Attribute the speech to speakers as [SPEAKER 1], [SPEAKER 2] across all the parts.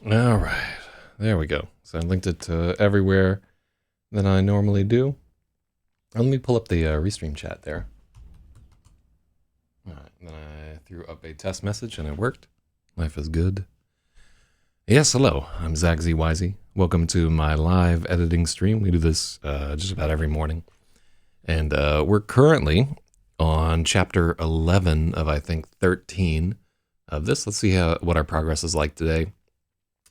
[SPEAKER 1] All right, there we go. So I linked it to everywhere than I normally do. Let me pull up the Restream chat there. All right, then I threw up a test message and it worked. Life is good. Yes, hello. I'm ZagZYZ. Welcome to my live editing stream. We do this just about every morning. And we're currently on chapter 11 of, I think, 13 of this. Let's see what our progress is like today.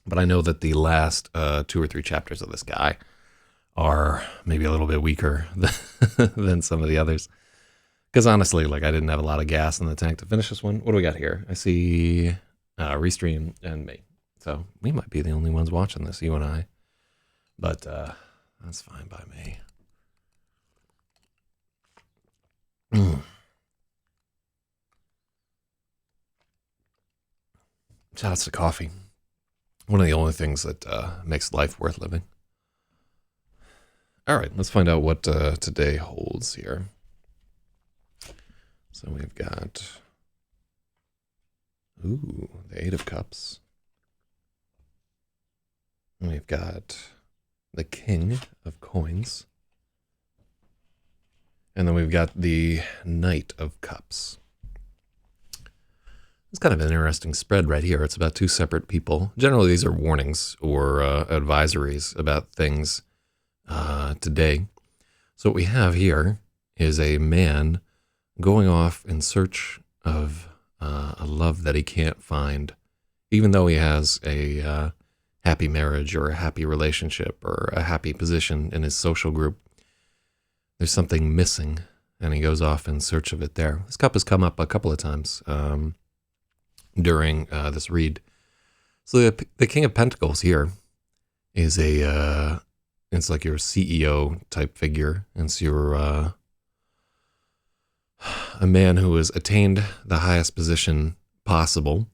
[SPEAKER 1] But I know that the last 2 or 3 chapters of this guy are maybe a little bit weaker than some of the others. Because honestly, like, I didn't have a lot of gas in the tank to finish this one. What do we got here? I see Restream and me. So we might be the only ones watching this, you and I. But that's fine by me. Shout outs to coffee. One of the only things that makes life worth living. All right, let's find out what today holds here. So we've got, the 8 of Cups. And we've got the King of Coins. And then we've got the Knight of Cups. It's kind of an interesting spread right here. It's about 2 separate people. Generally, these are warnings or advisories about things today. So what we have here is a man going off in search of a love that he can't find, even though he has a happy marriage or a happy relationship or a happy position in his social group. There's something missing, and he goes off in search of it there. This cup has come up a couple of times during this read. So the King of Pentacles here is it's like your CEO type figure. It's your a man who has attained the highest position possible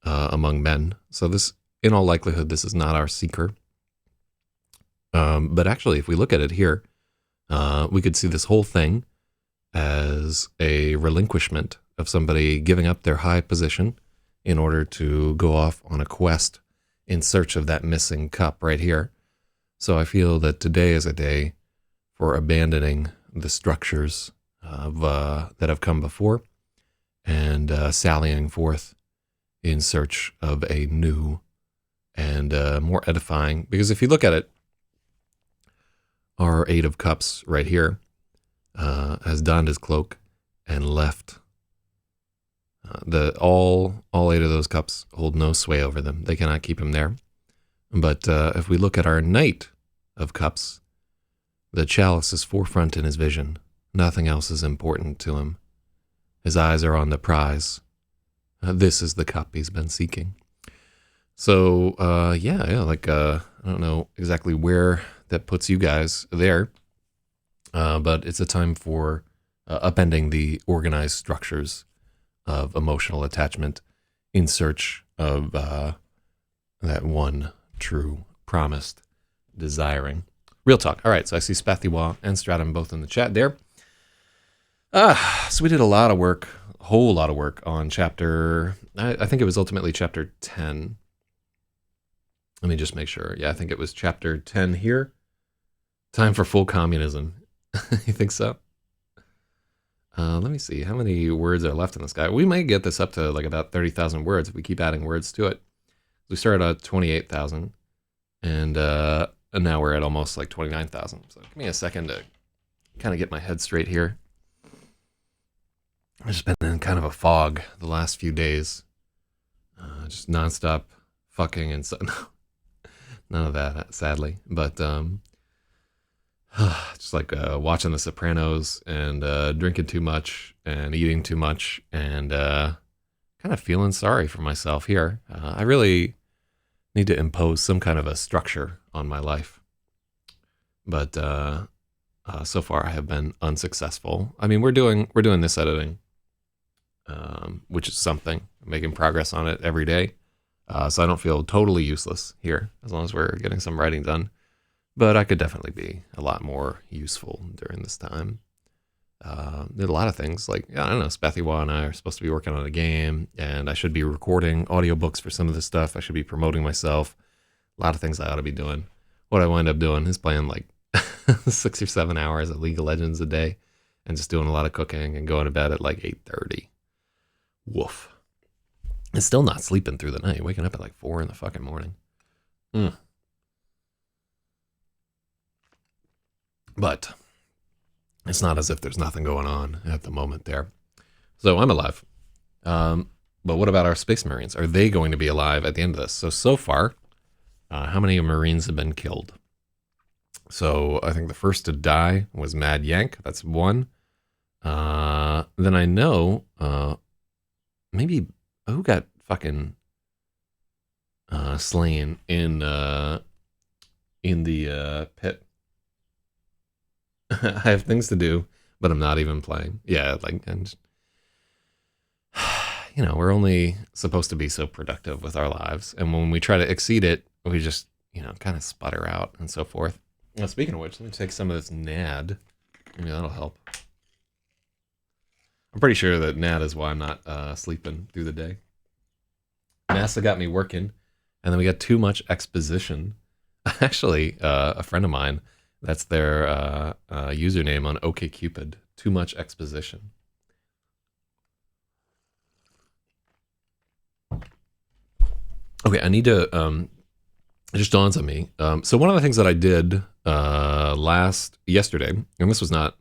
[SPEAKER 1] among men. So this, in all likelihood, this is not our seeker. But actually, if we look at it here, we could see this whole thing as a relinquishment of somebody giving up their high position in order to go off on a quest in search of that missing cup right here. So I feel that today is a day for abandoning the structures of that have come before and sallying forth in search of a new and more edifying. Because if you look at it, our 8 of Cups right here has donned his cloak and left. All 8 of those cups hold no sway over them. They cannot keep him there. But if we look at our Knight of Cups, the chalice is forefront in his vision. Nothing else is important to him. His eyes are on the prize. This is the cup he's been seeking. So, I don't know exactly where that puts you guys there, but it's a time for upending the organized structures of emotional attachment in search of that one true promised desiring. Real talk. All right, so I see Spathiwa and Stratum both in the chat there. So we did a lot of work, a whole lot of work on chapter, I think it was ultimately chapter 10. Let me just make sure. Yeah, I think it was chapter 10 here. Time for full communism. You think so? Let me see. How many words are left in this guy? We might get this up to like about 30,000 words if we keep adding words to it. We started at 28,000, and now we're at almost like 29,000. So give me a second to kind of get my head straight here. I've just been in kind of a fog the last few days. Just nonstop fucking and so. None of that, sadly. But just like watching The Sopranos and drinking too much and eating too much and kind of feeling sorry for myself here. I really need to impose some kind of a structure on my life. But so far I have been unsuccessful. I mean, we're doing this editing, which is something. I'm making progress on it every day. So I don't feel totally useless here, as long as we're getting some writing done. But I could definitely be a lot more useful during this time. Did a lot of things. Like, yeah, I don't know, Spathiwa and I are supposed to be working on a game, and I should be recording audiobooks for some of this stuff. I should be promoting myself. A lot of things I ought to be doing. What I wind up doing is playing like 6 or 7 hours of League of Legends a day and just doing a lot of cooking and going to bed at like 8:30. Woof. And still not sleeping through the night, waking up at like 4 in the fucking morning. But it's not as if there's nothing going on at the moment there. So I'm alive. But what about our Space Marines? Are they going to be alive at the end of this? So far, how many Marines have been killed? So I think the first to die was Mad Yank. That's one. Then I know maybe who got fucking slain in the pit. I have things to do, but I'm not even playing. Yeah, like, and we're only supposed to be so productive with our lives, and when we try to exceed it, we just kind of sputter out and so forth. Now, speaking of which, let me take some of this NAD. Maybe that'll help. I'm pretty sure that NAD is why I'm not sleeping through the day. NASA got me working, and then we got too much exposition. Actually, a friend of mine, that's their username on OkCupid. Too much exposition. Okay, I need to. It just dawns on me. So one of the things that I did yesterday, and this was not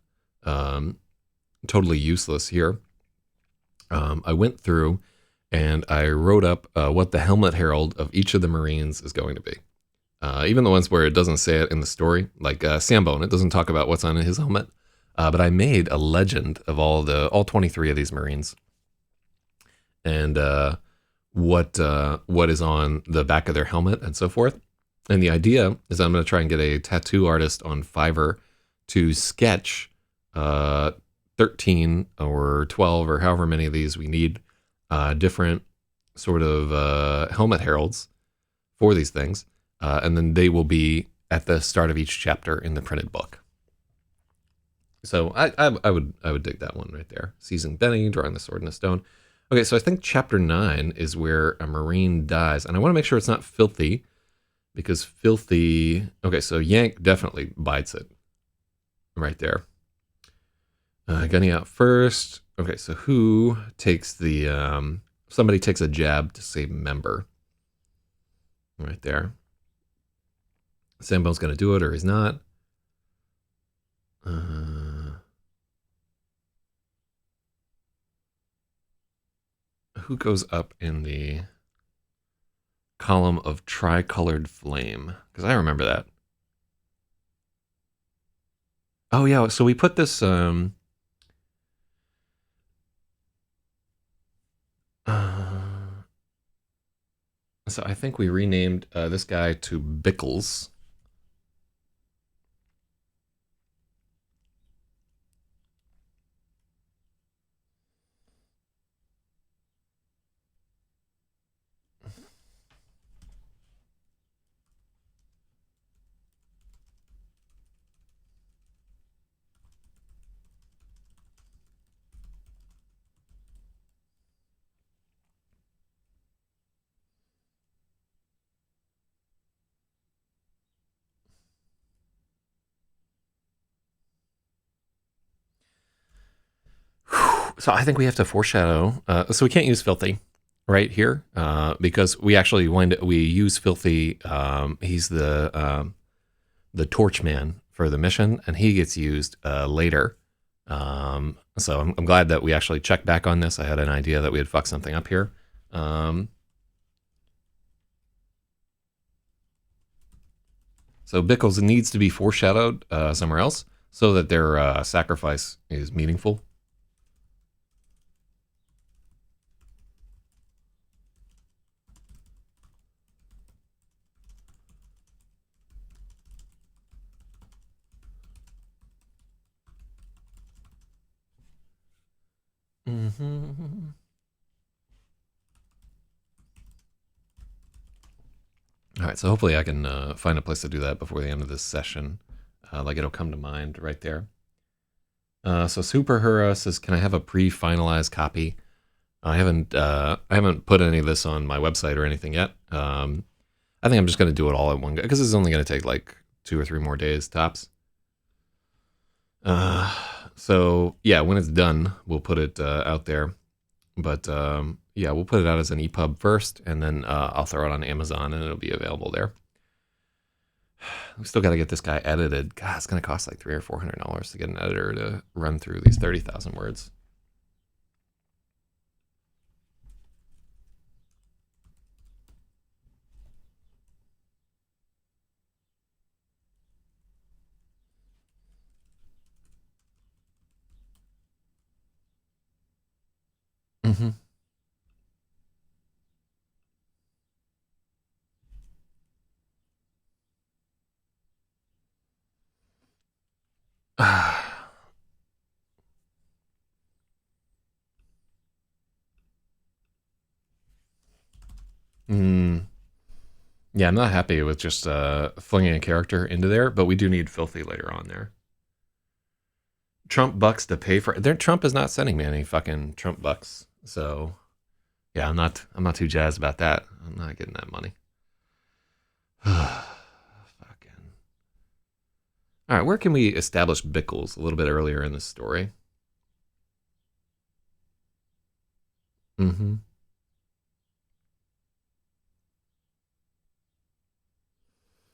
[SPEAKER 1] totally useless here. I went through and I wrote up what the helmet herald of each of the Marines is going to be. Even the ones where it doesn't say it in the story, like Sambone, it doesn't talk about what's on his helmet. But I made a legend of all 23 of these Marines, and what is on the back of their helmet and so forth. And the idea is I'm going to try and get a tattoo artist on Fiverr to sketch 13 or 12 or however many of these we need, different sort of helmet heralds for these things. And then they will be at the start of each chapter in the printed book. So I would dig that one right there. Seasoned Benny, drawing the sword in a stone. Okay, so I think chapter 9 is where a Marine dies. And I want to make sure it's not Filthy, because Filthy... Okay, so Yank definitely bites it right there. Gunny out first. Okay, so who takes the... somebody takes a jab to save member. Right there. Sambone's going to do it, or he's not. Who goes up in the column of tricolored flame? Because I remember that. Oh, yeah, so we put this... so I think we renamed this guy to Bickles. So I think we have to foreshadow. So we can't use Filthy right here because we actually we use Filthy. He's the torch man for the mission, and he gets used later. So I'm glad that we actually checked back on this. I had an idea that we had fucked something up here. So Bickles needs to be foreshadowed somewhere else so that their sacrifice is meaningful. Mm-hmm. All right, so hopefully I can find a place to do that before the end of this session. Like it'll come to mind right there. So Superhero says, "Can I have a pre-finalized copy?" I haven't put any of this on my website or anything yet. I think I'm just gonna do it all at one go because it's only gonna take like 2 or 3 more days tops. Uh, so yeah, when it's done, we'll put it out there. But yeah, we'll put it out as an EPUB first, and then I'll throw it on Amazon, and it'll be available there. We still got to get this guy edited. God, it's gonna cost like $300 or $400 to get an editor to run through these 30,000 words. Mm-hmm. mm, yeah, I'm not happy with just flinging a character into there, but we do need Filthy later on there. Trump bucks to pay for it. Trump is not sending me any fucking Trump bucks, so yeah, I'm not too jazzed about that. I'm not getting that money. Fucking. All right, where can we establish Bickles a little bit earlier in the story? Mm-hmm.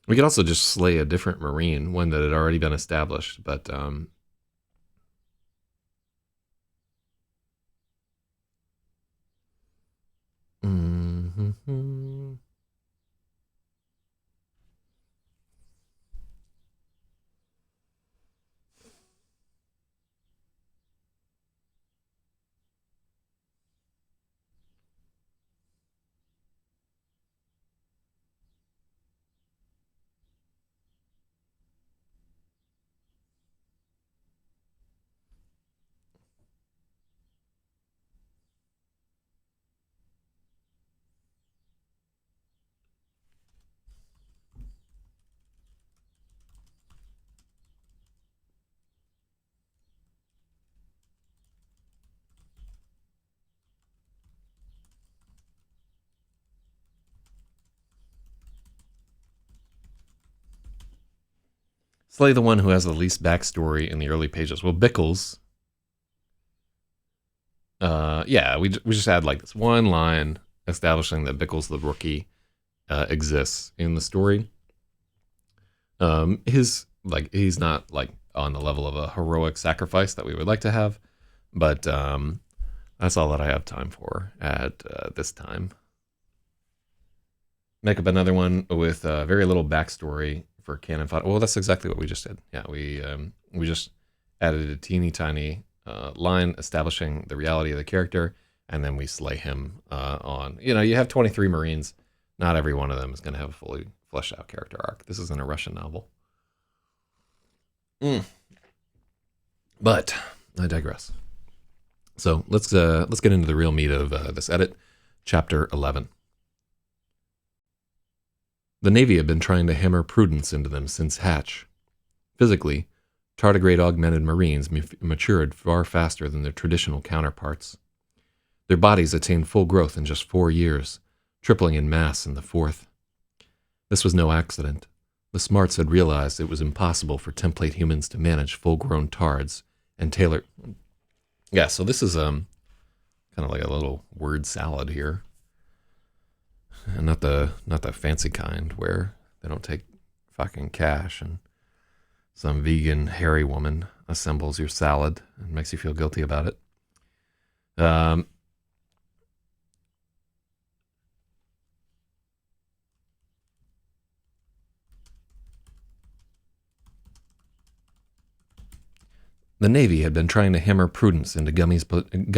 [SPEAKER 1] We could also just slay a different Marine, one that had already been established, but mm-hmm. Slay the one who has the least backstory in the early pages. Well, Bickles, yeah, we just add like this one line establishing that Bickles the rookie exists in the story. He's not like on the level of a heroic sacrifice that we would like to have, but that's all that I have time for at this time. Make up another one with very little backstory for canon fodder. Well, that's exactly what we just did. Yeah, we just added a teeny tiny line establishing the reality of the character, and then we slay him on. You have 23 Marines. Not every one of them is going to have a fully fleshed out character arc. This isn't a Russian novel. Mm. But I digress. So let's get into the real meat of this edit, chapter 11. The Navy had been trying to hammer prudence into them since Hatch. Physically, tardigrade augmented Marines matured far faster than their traditional counterparts. Their bodies attained full growth in just 4 years, tripling in mass in the fourth. This was no accident. The smarts had realized it was impossible for template humans to manage full-grown tards and tailor. Yeah, so this is kind of like a little word salad here, and not the fancy kind where they don't take fucking cash and some vegan hairy woman assembles your salad and makes you feel guilty about it. The Navy had been trying to hammer prudence into Gunny's platoon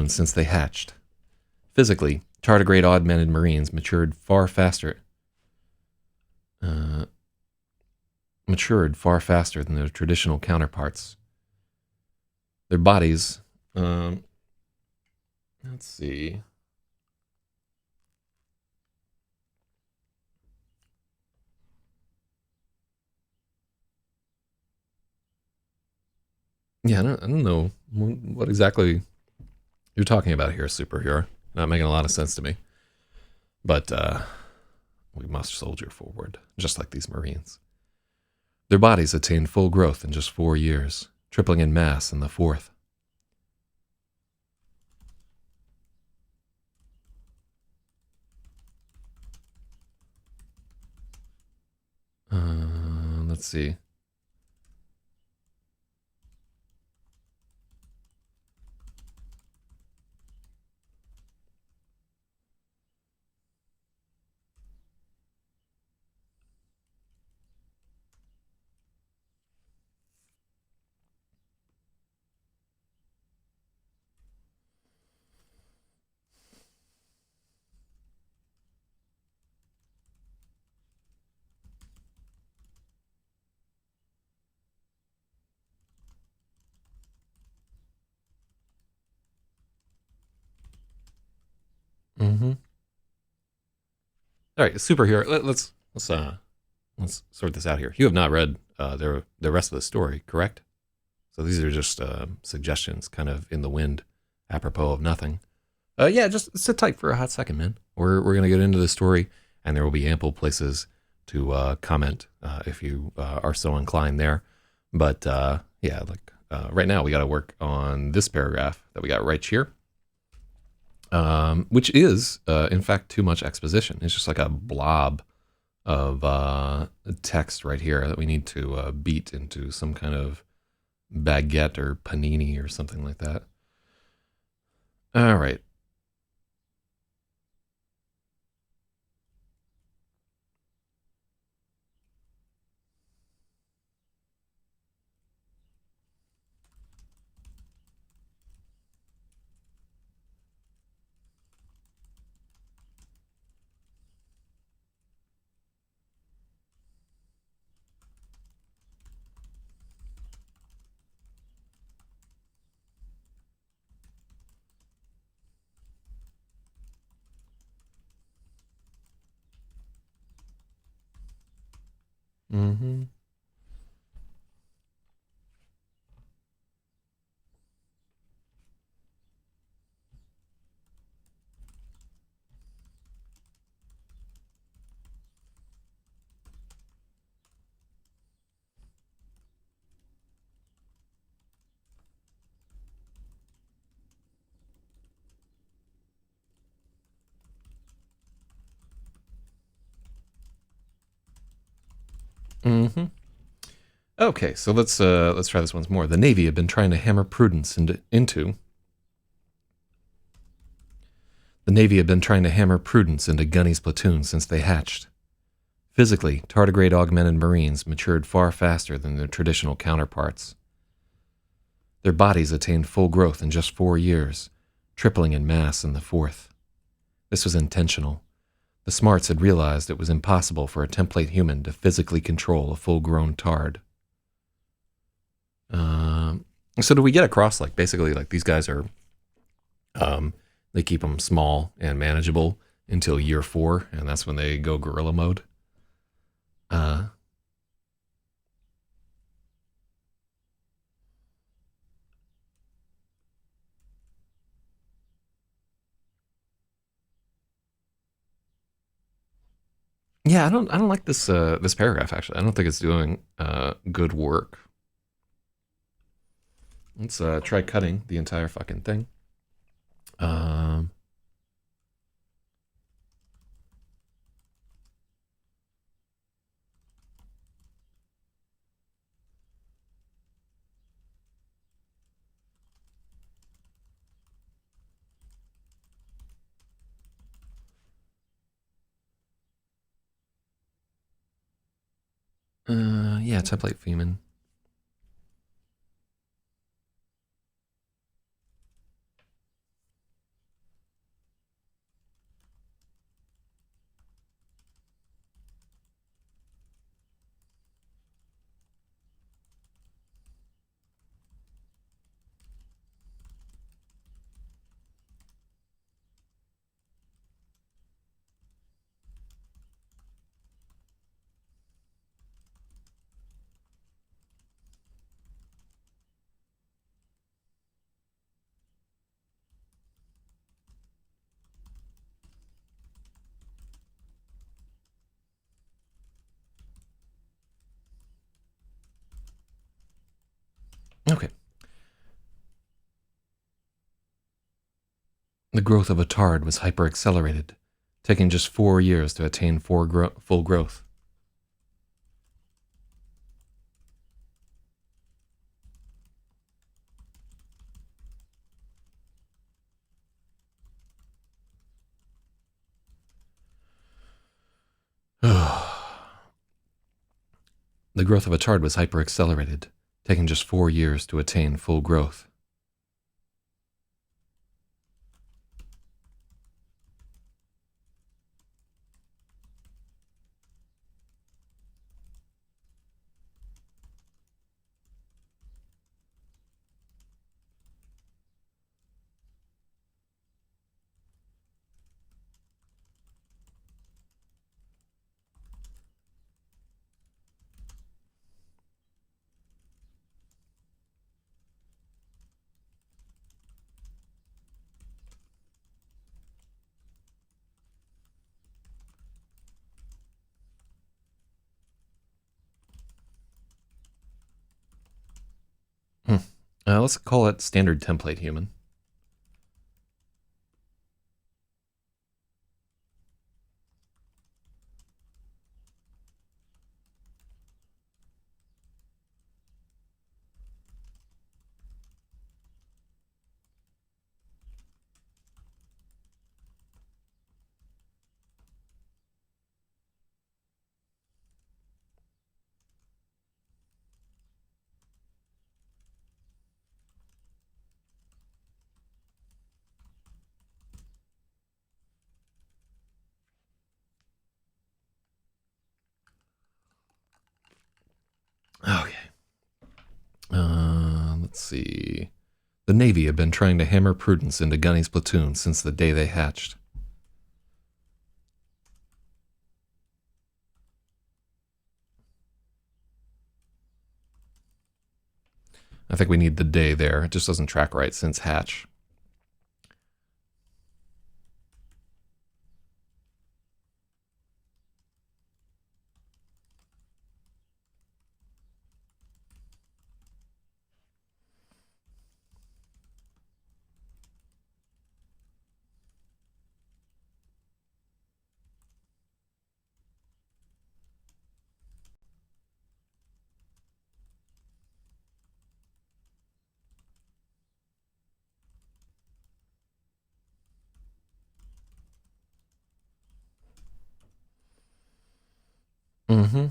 [SPEAKER 1] since they hatched. Physically, tardigrade augmented Marines matured far faster than their traditional counterparts. Their bodies, let's see. Yeah, I don't know what exactly you're talking about here, superhero. Not making a lot of sense to me. But we must soldier forward, just like these Marines. Their bodies attained full growth in just 4 years, tripling in mass in the fourth. Let's see. Mm-hmm. All right, superhero. Let's sort this out here. You have not read the rest of the story, correct? So these are just suggestions, kind of in the wind, apropos of nothing. Yeah, just sit tight for a hot second, man. We're gonna get into the story, and there will be ample places to comment if you are so inclined there. But yeah, like right now, we got to work on this paragraph that we got right here, which is in fact too much exposition. It's just like a blob of text right here that we need to beat into some kind of baguette or panini or something like that. All right. Mm-hmm. Mm-hmm. Okay, so let's try this once more. The Navy had been trying to hammer prudence into the Navy had been trying to hammer prudence into Gunny's platoon since they hatched. Physically, tardigrade augmented Marines matured far faster than their traditional counterparts. Their bodies attained full growth in just 4 years, tripling in mass in the fourth. This was intentional. The smarts had realized it was impossible for a template human to physically control a full-grown tard. So do we get across like basically like these guys are, they keep them small and manageable until year 4, and that's when they go guerrilla mode. Uh, yeah, I don't like this paragraph actually. I don't think it's doing good work. Let's try cutting the entire fucking thing. Um, yeah, template Feeman. Okay. The growth of a tard was hyper-accelerated, taking just 4 years to attain full growth. The growth of a tard was hyper-accelerated, taking just 4 years to attain full growth. Hmm. Let's call it standard template human. Okay. Let's see. The Navy had been trying to hammer Prudence into Gunny's platoon since the day they hatched. I think we need the day there. It just doesn't track right since hatch. Mm-hmm.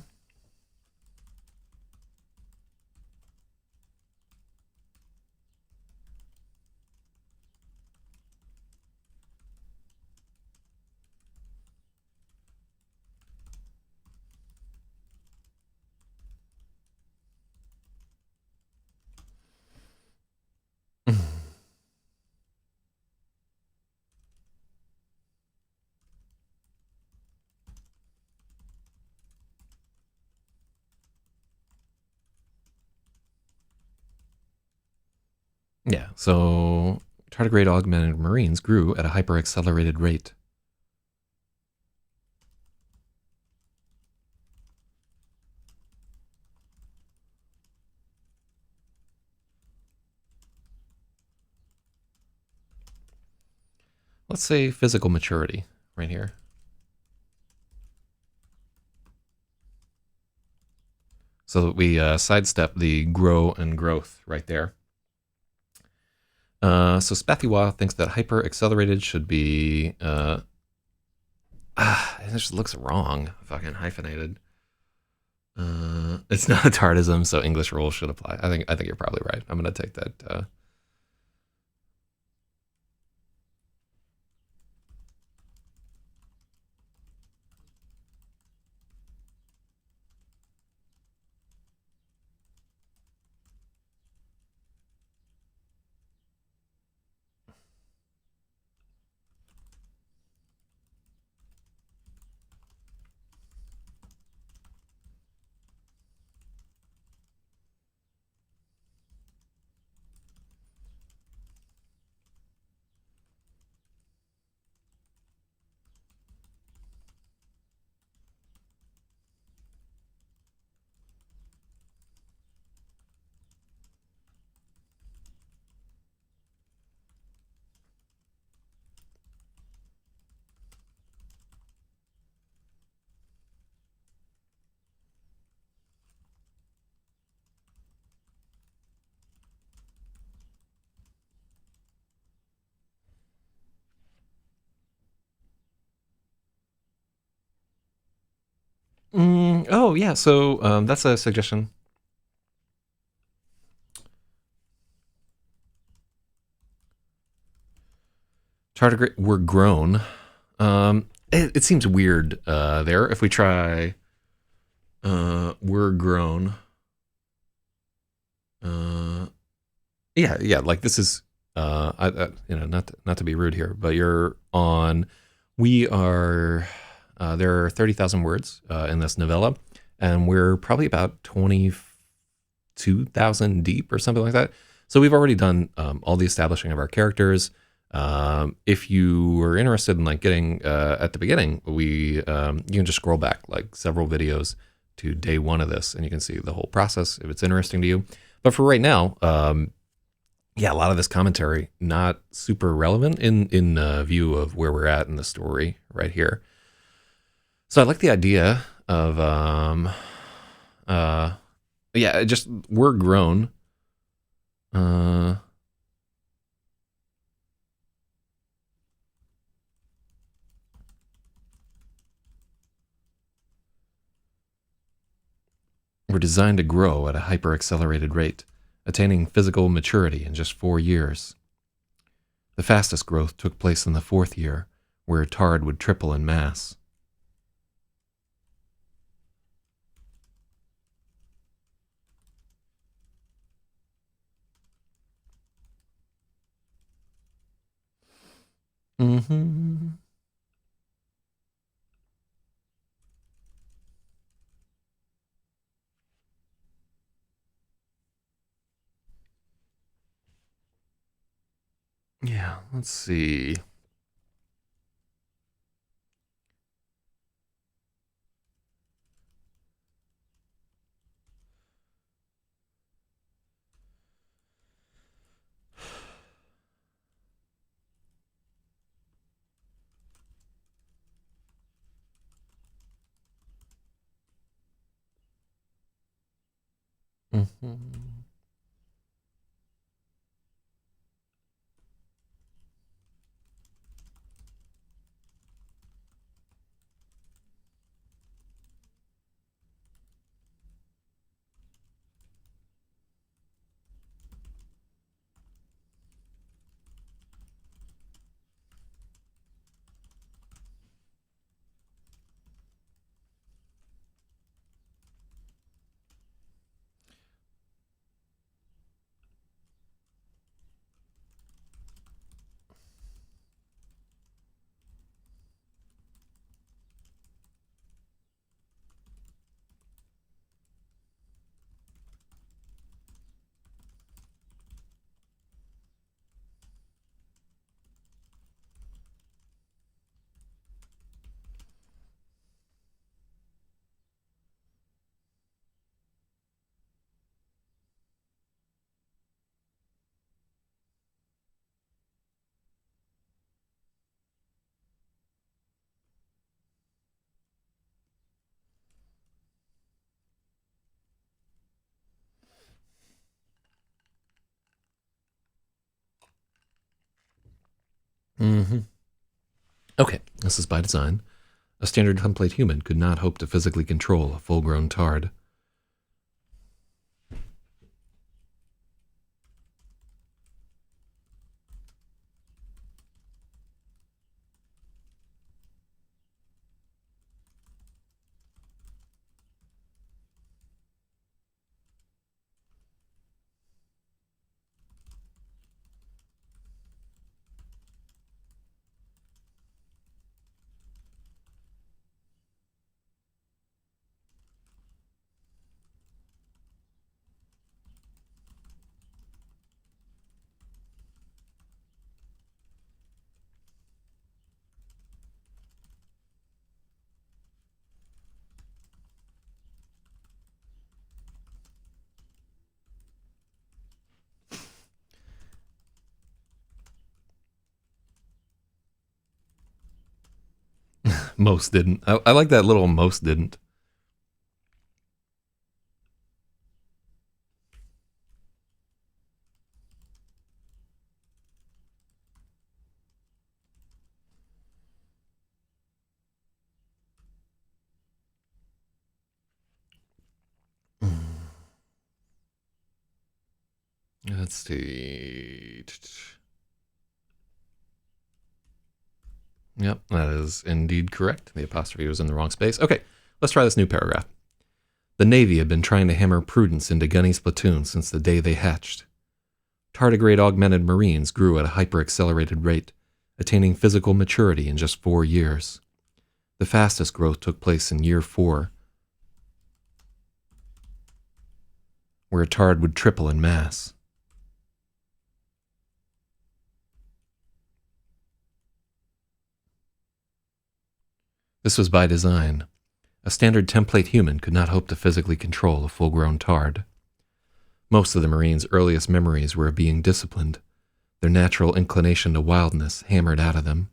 [SPEAKER 1] Yeah, so tardigrade augmented marines grew at a hyper-accelerated rate. Let's say physical maturity right here. So that we sidestep the grow and growth right there. So Spathiwa thinks that hyper-accelerated should be... it just looks wrong. Fucking hyphenated. It's not a tardism, so English rules should apply. I think you're probably right. I'm gonna take that. Oh, yeah. So that's a suggestion. Tardigrade were grown. It seems weird there. If we try were grown. Uh, yeah. Like this is, not to be rude here, but you're on. We are. There are 30,000 words in this novella, and we're probably about 22,000 deep or something like that. So we've already done all the establishing of our characters. If you were interested in like getting at the beginning, you can just scroll back like several videos to day one of this, and you can see the whole process if it's interesting to you. But for right now, yeah, a lot of this commentary not super relevant in view of where we're at in the story right here. So I like the idea of uh, yeah, just we're grown. Uh, we're designed to grow at a hyper accelerated rate, attaining physical maturity in just 4 years. The fastest growth took place in the fourth year, where Tard would triple in mass. Mm-hmm. Yeah, let's see. Mm-hmm. Mm-hmm. Okay, this is by design. A standard template human could not hope to physically control a full-grown Tard. Most didn't. I like that little most didn't. Let's see. Yep, that is indeed correct. The apostrophe was in the wrong space. Okay, let's try this new paragraph. The Navy had been trying to hammer prudence into Gunny's platoon since the day they hatched. Tardigrade augmented Marines grew at a hyper-accelerated rate, attaining physical maturity in just 4 years. The fastest growth took place in year 4, where a Tard would triple in mass. This was by design. A standard template human could not hope to physically control a full-grown Tard. Most of the Marines' earliest memories were of being disciplined, their natural inclination to wildness hammered out of them.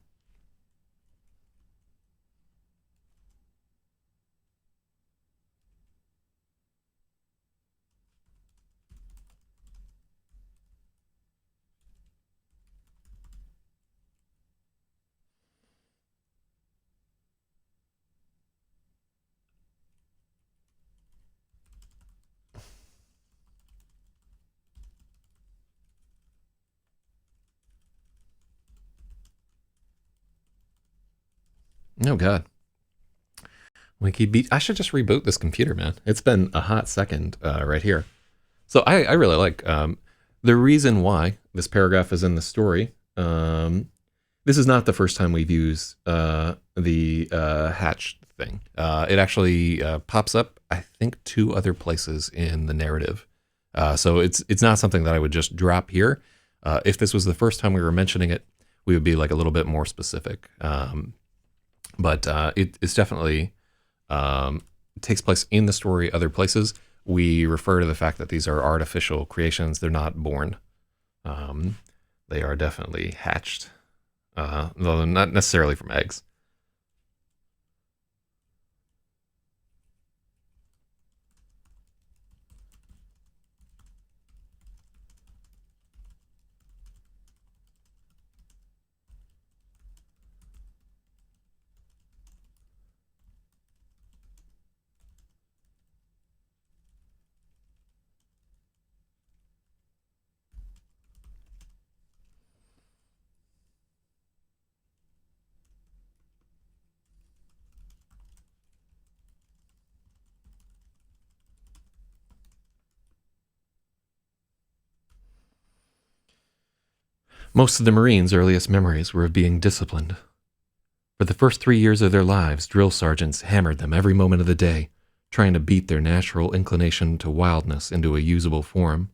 [SPEAKER 1] Oh, God. I should just reboot this computer, man. It's been a hot second right here. So I really like the reason why this paragraph is in the story. This is not the first time we've used the hatch thing. It actually pops up, I think, 2 other places in the narrative. So it's not something that I would just drop here. If this was the first time we were mentioning it, we would be like a little bit more specific. But it's definitely takes place in the story other places. We refer to the fact that these are artificial creations. They're not born. They are definitely hatched, though not necessarily from eggs. Most of the Marines' earliest memories were of being disciplined. For the first 3 years of their lives, drill sergeants hammered them every moment of the day, trying to beat their natural inclination to wildness into a usable form.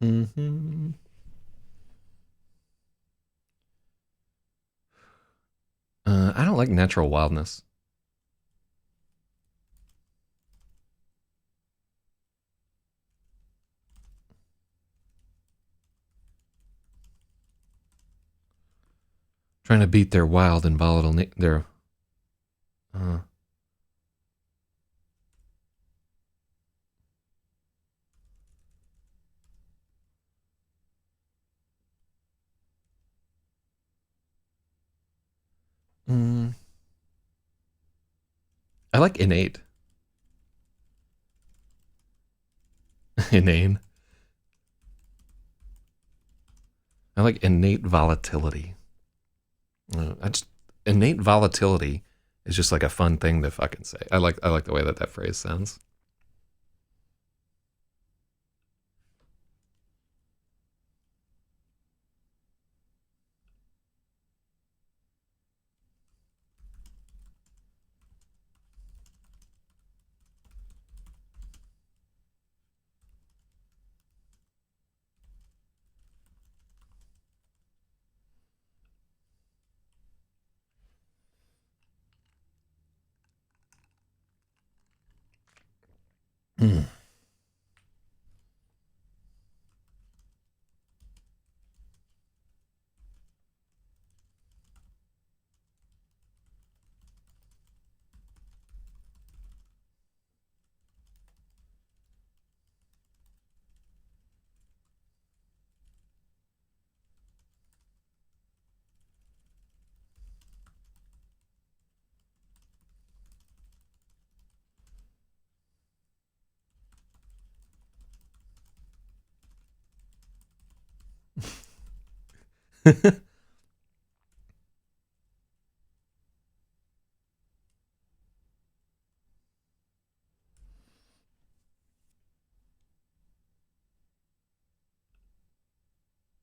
[SPEAKER 1] Mm-hmm. I don't like natural wildness. Trying to beat their wild and volatile their mm, I like innate. Inane. I like innate volatility. I just innate volatility is just like a fun thing to fucking say. I like the way that phrase sounds. Mm.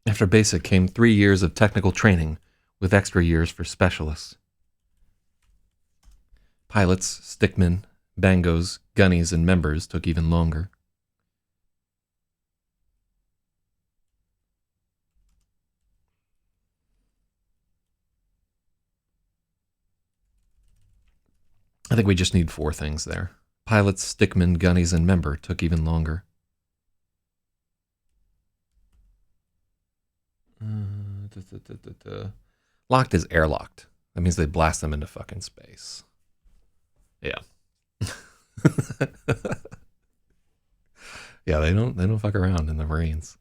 [SPEAKER 1] After basic came 3 years of technical training with extra years for specialists. Pilots, stickmen, bangos, gunnies, and members took even longer. I think we just need 4 things there. Pilots, stickmen, gunnies, and member took even longer. Locked is airlocked. That means they blast them into fucking space. Yeah. Yeah, they don't fuck around in the Marines.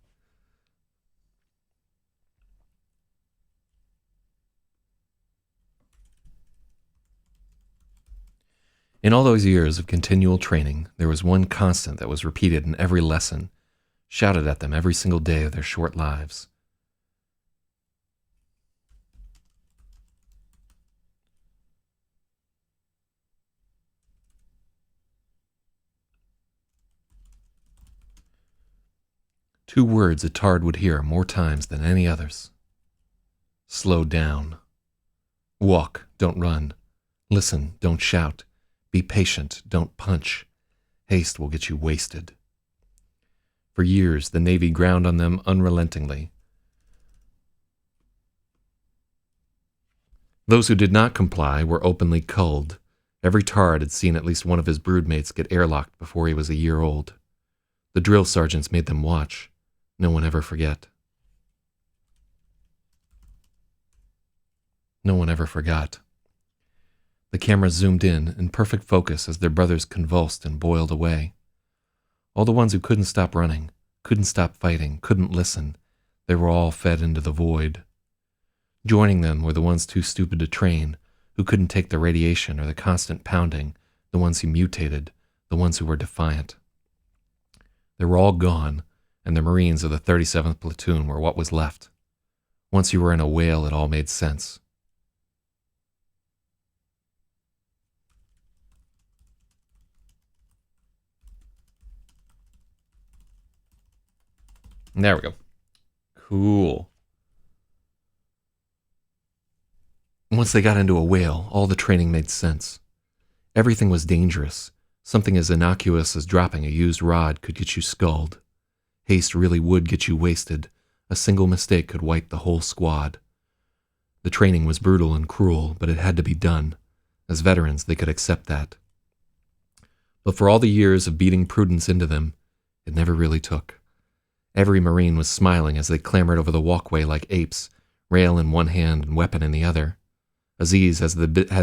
[SPEAKER 1] In all those years of continual training, there was one constant that was repeated in every lesson, shouted at them every single day of their short lives. Two words a tard would hear more times than any others. Slow down. Walk, don't run. Listen, don't shout. Be patient, don't punch. Haste will get you wasted. For years, the Navy ground on them unrelentingly. Those who did not comply were openly culled. Every tard had seen at least one of his broodmates get airlocked before he was a year old. The drill sergeants made them watch. No one ever forget. No one ever forgot. The camera zoomed in perfect focus as their brothers convulsed and boiled away. All the ones who couldn't stop running, couldn't stop fighting, couldn't listen, they were all fed into the void. Joining them were the ones too stupid to train, who couldn't take the radiation or the constant pounding, the ones who mutated, the ones who were defiant. They were all gone, and the Marines of the 37th Platoon were what was left. Once you were in a whale, it all made sense. There we go. Cool. Once they got into a whale, all the training made sense. Everything was dangerous. Something as innocuous as dropping a used rod could get you sculled. Haste really would get you wasted. A single mistake could wipe the whole squad. The training was brutal and cruel, but it had to be done. As veterans, they could accept that. But for all the years of beating prudence into them, it never really took. Every Marine was smiling as they clambered over the walkway like apes, rail in one hand and weapon in the other. Aziz had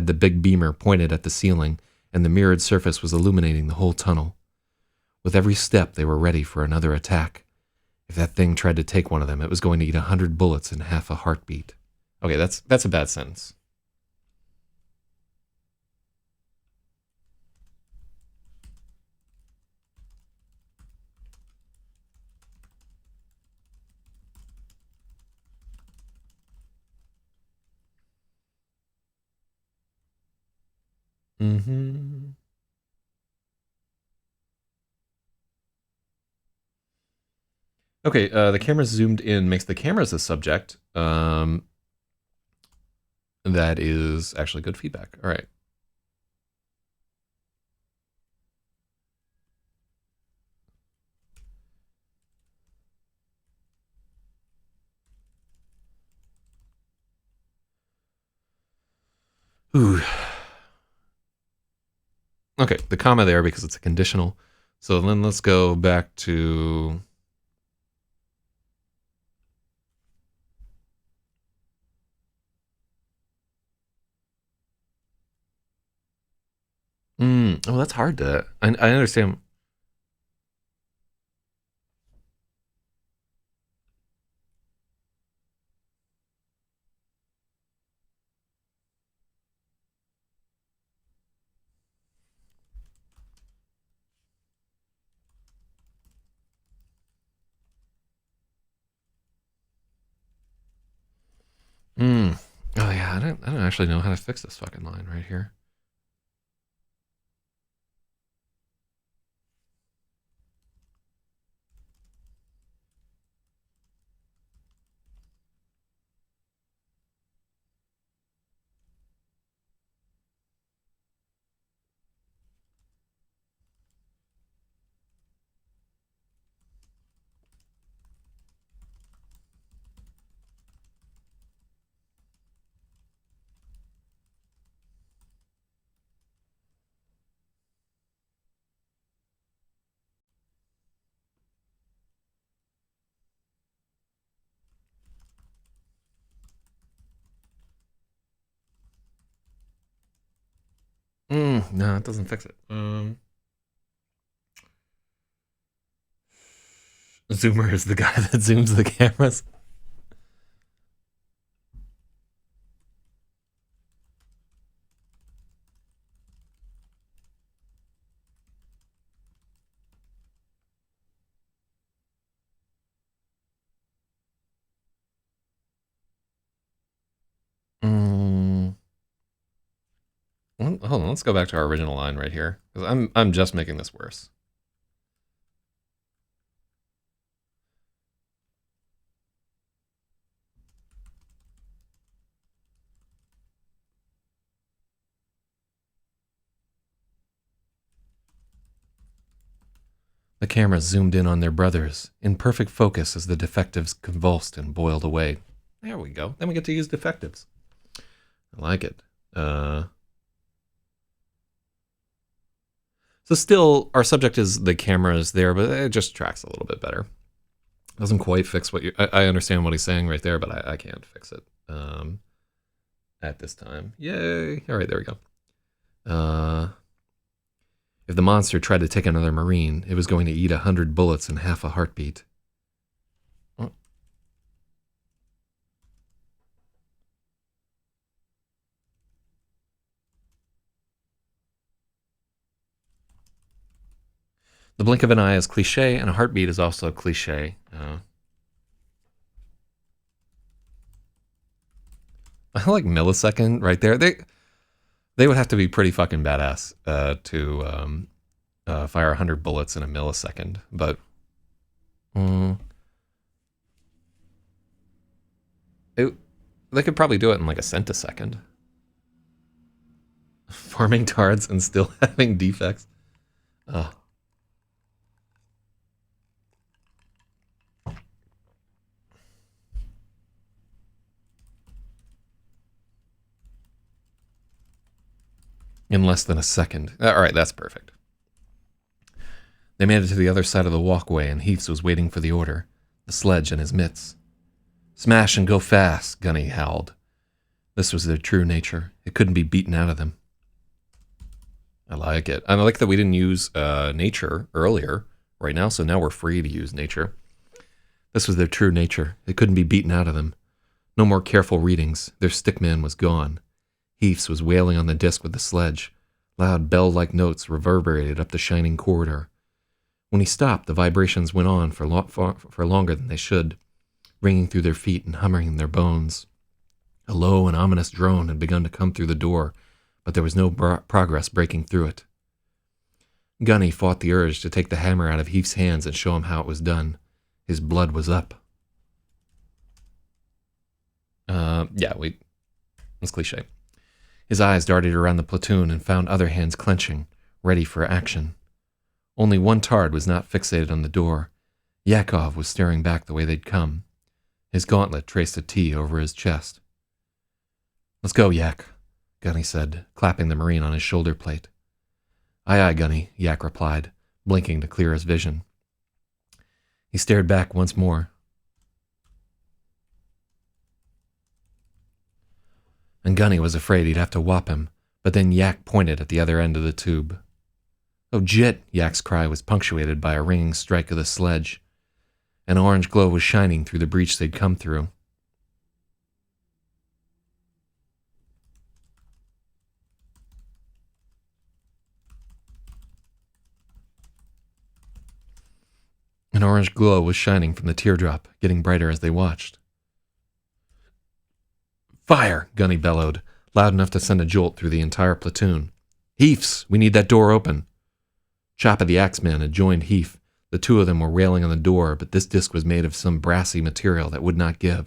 [SPEAKER 1] the big beamer pointed at the ceiling, and the mirrored surface was illuminating the whole tunnel. With every step, they were ready for another attack. If that thing tried to take one of them, it was going to eat 100 bullets in half a heartbeat. Okay, that's a bad sentence. Mm-hmm. Okay, the camera zoomed in makes the cameras a subject. That is actually good feedback. All right. Ooh. Okay, the comma there because it's a conditional. So then let's go back to... Oh, that's hard to... I understand... I don't actually know how to fix this fucking line right here. No, it doesn't fix it. Zoomer is the guy that zooms the cameras. Hold on, let's go back to our original line right here, because I'm just making this worse. The camera zoomed in on their brothers, in perfect focus as the defectives convulsed and boiled away. There we go. Then we get to use defectives. I like it. So still, our subject is the camera is there, but it just tracks a little bit better. Doesn't quite fix what you... I understand what he's saying right there, but I can't fix it at this time. Yay! All right, there we go. If the monster tried to take another Marine, it was going to eat 100 bullets in half a heartbeat. Oh. The blink of an eye is cliche, and a heartbeat is also cliche. I like millisecond right there. They would have to be pretty fucking badass to fire 100 bullets in a millisecond, but they could probably do it in like a centisecond. Farming tards and still having defects. In less than a second. All right, that's perfect. They made it to the other side of the walkway, and Heaths was waiting for the order, the sledge and his mitts. Smash and go fast, Gunny howled. This was their true nature. It couldn't be beaten out of them. I like it. I like that we didn't use nature earlier, right now, so now we're free to use nature. This was their true nature. It couldn't be beaten out of them. No more careful readings. Their stickman was gone. Heaths was wailing on the disc with the sledge. Loud bell-like notes reverberated up the shining corridor. When he stopped, the vibrations went on for longer than they should, ringing through their feet and humming in their bones. A low and ominous drone had begun to come through the door, but there was no progress breaking through it. Gunny fought the urge to take the hammer out of Heath's hands and show him how it was done. His blood was up. It's cliche. His eyes darted around the platoon and found other hands clenching, ready for action. Only one tard was not fixated on the door. Yakov was staring back the way they'd come. His gauntlet traced a T over his chest. Let's go, Yak, Gunny said, clapping the Marine on his shoulder plate. Aye, aye, Gunny, Yak replied, blinking to clear his vision. He stared back once more. And Gunny was afraid he'd have to whop him, but then Yak pointed at the other end of the tube. Oh, jit, Yak's cry was punctuated by a ringing strike of the sledge. An orange glow was shining through the breach they'd come through. An orange glow was shining from the teardrop, getting brighter as they watched. Fire, Gunny bellowed, loud enough to send a jolt through the entire platoon. Heaths, we need that door open. Choppa the Axeman had joined Heath. The two of them were railing on the door, but this disc was made of some brassy material that would not give.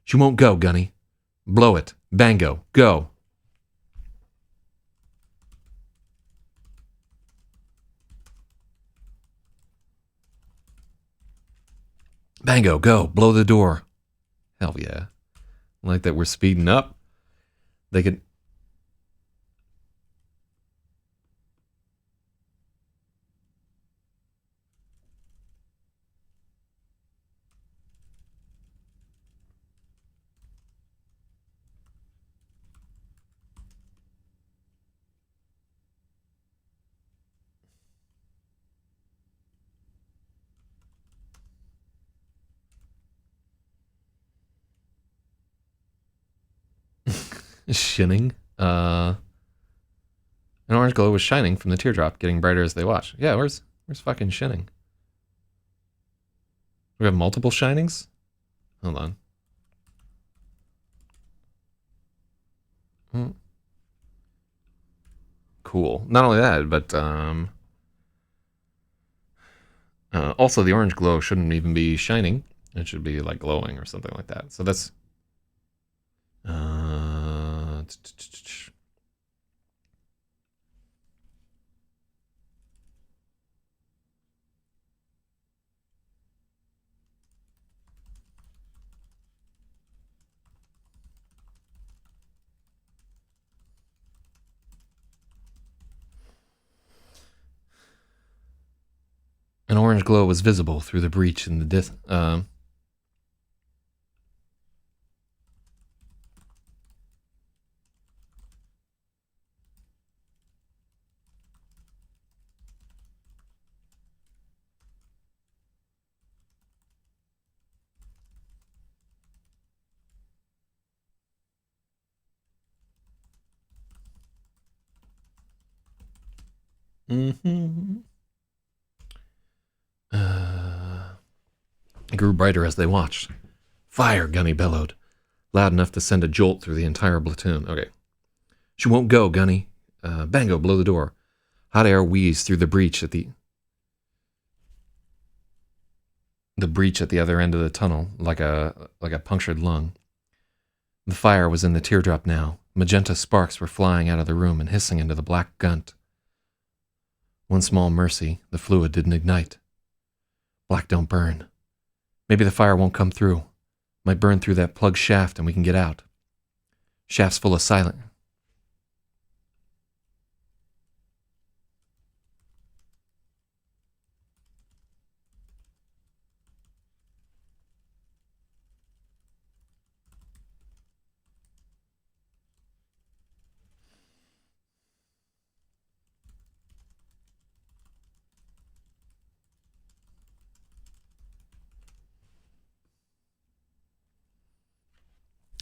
[SPEAKER 1] She won't go, Gunny. Blow it. Bango. Go. Bango, go. Blow the door. Hell yeah. Like that we're speeding up. They could... Shinning. An orange glow was shining from the teardrop, getting brighter as they watched. Yeah, where's fucking Shinning? We have multiple shinings? Hold on. Cool. Not only that, but also the orange glow shouldn't even be shining. It should be like glowing or something like that. So that's an orange glow was visible through the breach in the disc. It grew brighter as they watched. Fire, Gunny bellowed, loud enough to send a jolt through the entire platoon. Okay. She won't go, Gunny. Bango, blow the door. Hot air wheezed through the breach at the other end of the tunnel, like a punctured lung. The fire was in the teardrop now. Magenta sparks were flying out of the room and hissing into the black gunt. One small mercy, the fluid didn't ignite. Black don't burn. Maybe the fire won't come through. Might burn through that plug shaft and we can get out. Shaft's full of silent.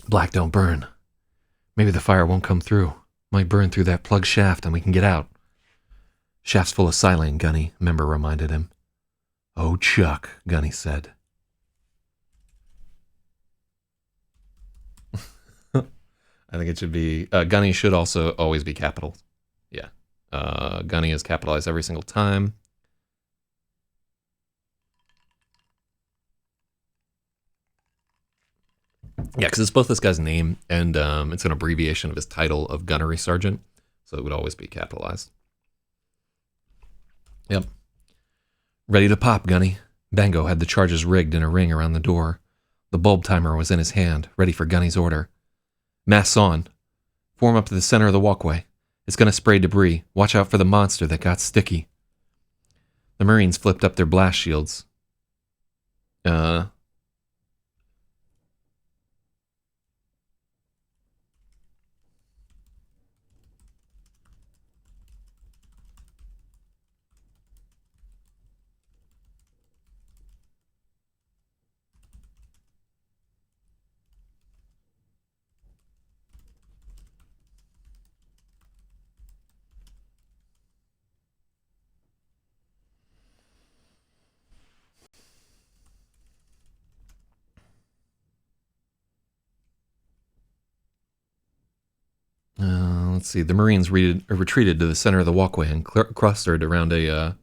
[SPEAKER 1] Black don't burn. Maybe the fire won't come through. Might burn through that plug shaft and we can get out. Shaft's full of silane, Gunny, Member reminded him. Oh, Chuck, Gunny said. I think it should be... Gunny should also always be capital. Yeah. Gunny is capitalized every single time. Yeah, because it's both this guy's name and it's an abbreviation of his title of Gunnery Sergeant. So it would always be capitalized. Yep. Ready to pop, Gunny. Bango had the charges rigged in a ring around the door. The bulb timer was in his hand, ready for Gunny's order. Masks on. Form up to the center of the walkway. It's going to spray debris. Watch out for the monster that got sticky. The Marines flipped up their blast shields. Let's see. The Marines retreated to the center of the walkway and clustered around a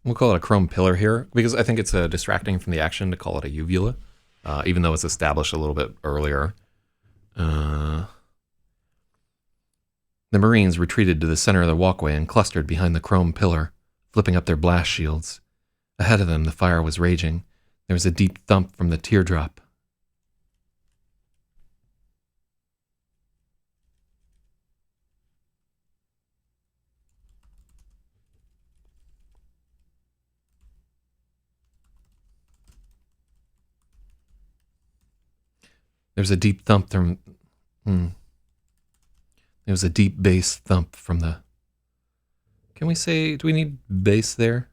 [SPEAKER 1] we'll call it a chrome pillar here, because I think it's distracting from the action to call it a uvula, even though it's established a little bit earlier. The Marines retreated to the center of the walkway and clustered behind the chrome pillar, flipping up their blast shields. Ahead of them, the fire was raging. There was a deep thump from the teardrop. There was a deep thump from... There was a deep bass thump from the... Can we say... Do we need bass there?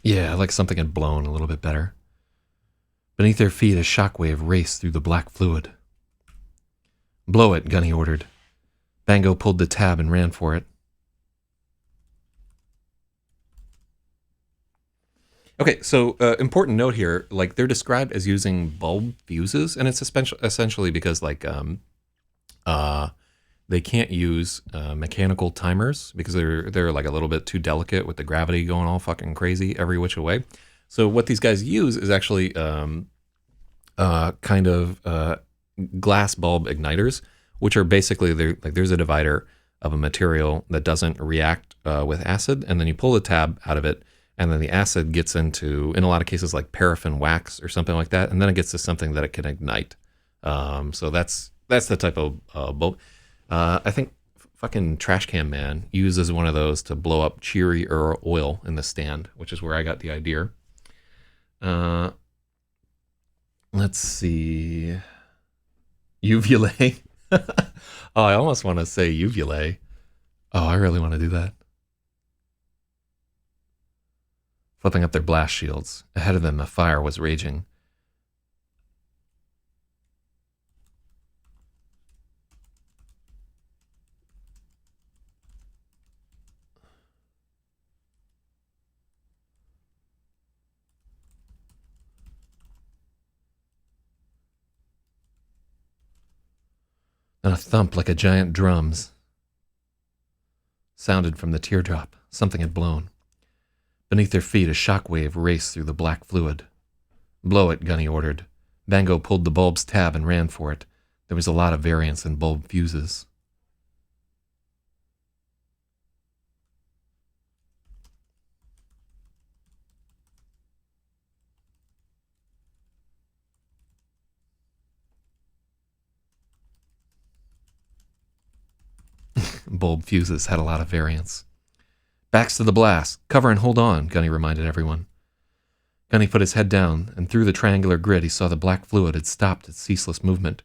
[SPEAKER 1] Yeah, I like something had blown a little bit better. Beneath their feet, a shockwave raced through the black fluid. Blow it, Gunny ordered. Bango pulled the tab and ran for it. Okay, so important note here, like they're described as using bulb fuses, and it's essentially because like they can't use mechanical timers because they're like a little bit too delicate with the gravity going all fucking crazy every which way. So what these guys use is actually kind of glass bulb igniters, which are basically there's a divider of a material that doesn't react with acid, and then you pull the tab out of it, and then the acid gets into, in a lot of cases, like paraffin wax or something like that, and then it gets to something that it can ignite. So that's the type of bulb. I think fucking Trash Can Man uses one of those to blow up Cheery oil in the stand, which is where I got the idea. Let's see. Uvulae. Oh, I almost want to say uvulae. Oh, I really want to do that. Flipping up their blast shields. Ahead of them, a fire was raging. And a thump like a giant drum's sounded from the teardrop. Something had blown. Beneath their feet, a shockwave raced through the black fluid. Blow it, Gunny ordered. Bango pulled the bulb's tab and ran for it. There was a lot of variance in bulb fuses. Bulb fuses had a lot of variance. Backs to the blast. Cover and hold on, Gunny reminded everyone. Gunny put his head down, and through the triangular grid he saw the black fluid had stopped its ceaseless movement.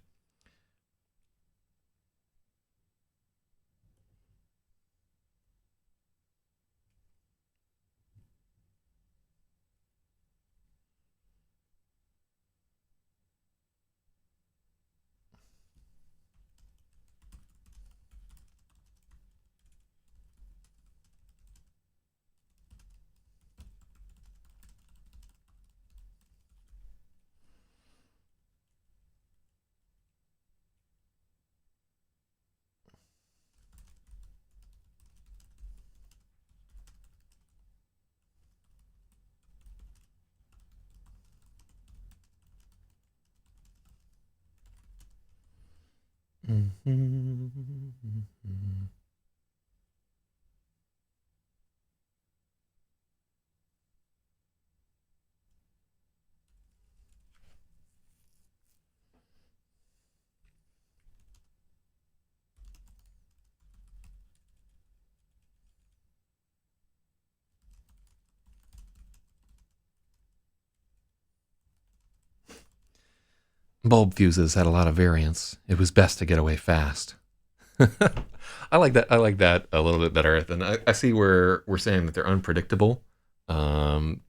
[SPEAKER 1] Bulb fuses had a lot of variance. It was best to get away fast. I like that. I like that a little bit better than I see where we're saying that they're unpredictable. Um,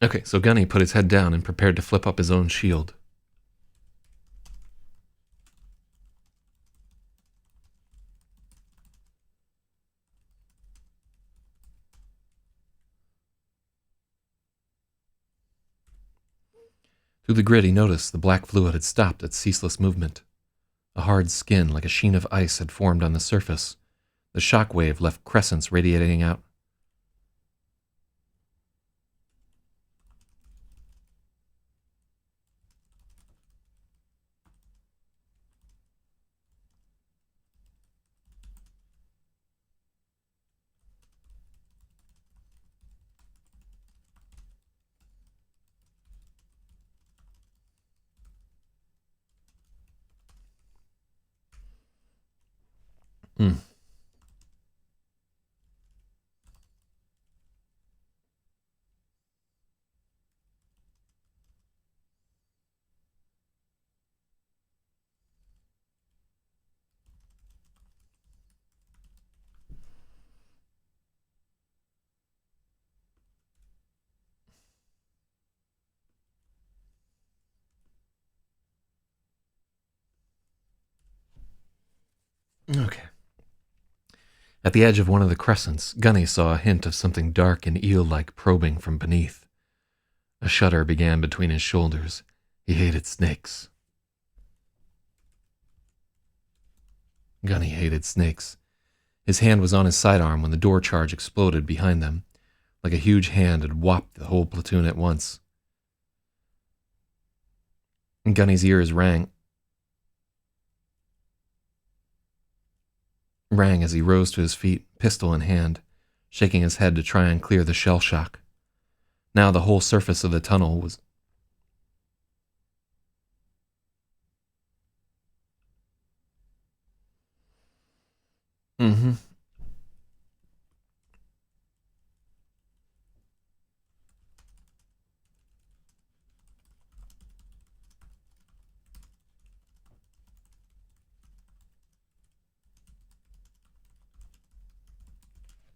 [SPEAKER 1] okay, so Gunny put his head down and prepared to flip up his own shield. Through the grid, he noticed the black fluid had stopped its ceaseless movement. A hard skin, like a sheen of ice, had formed on the surface. The shock wave left crescents radiating out. Hmm. Okay. At the edge of one of the crescents, Gunny saw a hint of something dark and eel-like probing from beneath. A shudder began between his shoulders. He hated snakes. Gunny hated snakes. His hand was on his sidearm when the door charge exploded behind them, like a huge hand had whopped the whole platoon at once. Gunny's ears rang as he rose to his feet, pistol in hand, shaking his head to try and clear the shell shock. Now the whole surface of the tunnel was... Mm-hmm.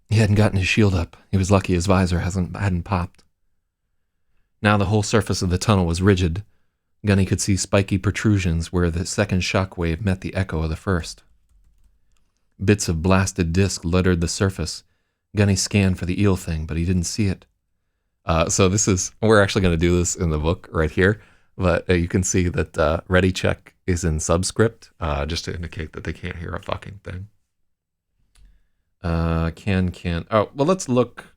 [SPEAKER 1] He hadn't gotten his shield up. He was lucky his visor hadn't popped. Now the whole surface of the tunnel was rigid. Gunny could see spiky protrusions where the second shock wave met the echo of the first. Bits of blasted disc littered the surface. Gunny scanned for the eel thing, but he didn't see it. So we're actually going to do this in the book right here, but you can see that ready check is in subscript, just to indicate that they can't hear a fucking thing. Oh, well, let's look.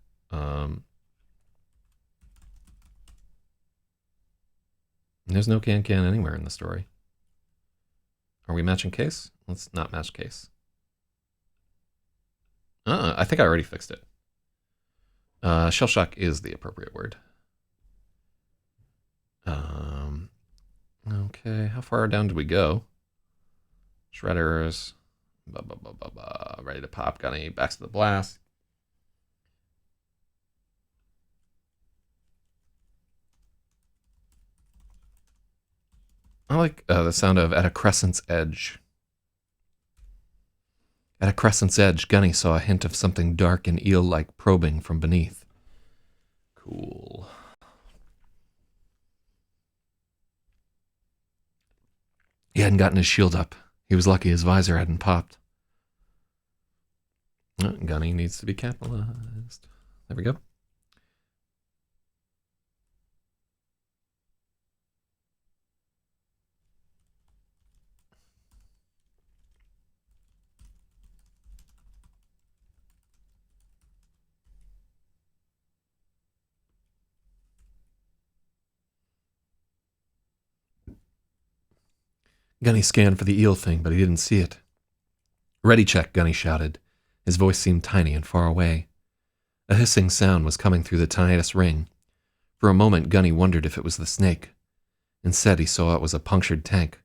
[SPEAKER 1] There's no can anywhere in the story. Are we matching case? Let's not match case. I think I already fixed it. Shell shock is the appropriate word. Okay, how far down did we go? Shredders. Ready to pop. Gunny. Backs to the blast. I like the sound of at a crescent's edge. At a crescent's edge, Gunny saw a hint of something dark and eel-like probing from beneath. Cool. He hadn't gotten his shield up. He was lucky his visor hadn't popped. Gunny needs to be capitalized. There we go. Gunny scanned for the eel thing, but he didn't see it. Ready check, Gunny shouted. His voice seemed tiny and far away. A hissing sound was coming through the tinnitus ring. For a moment, Gunny wondered if it was the snake. Instead, he saw it was a punctured tank.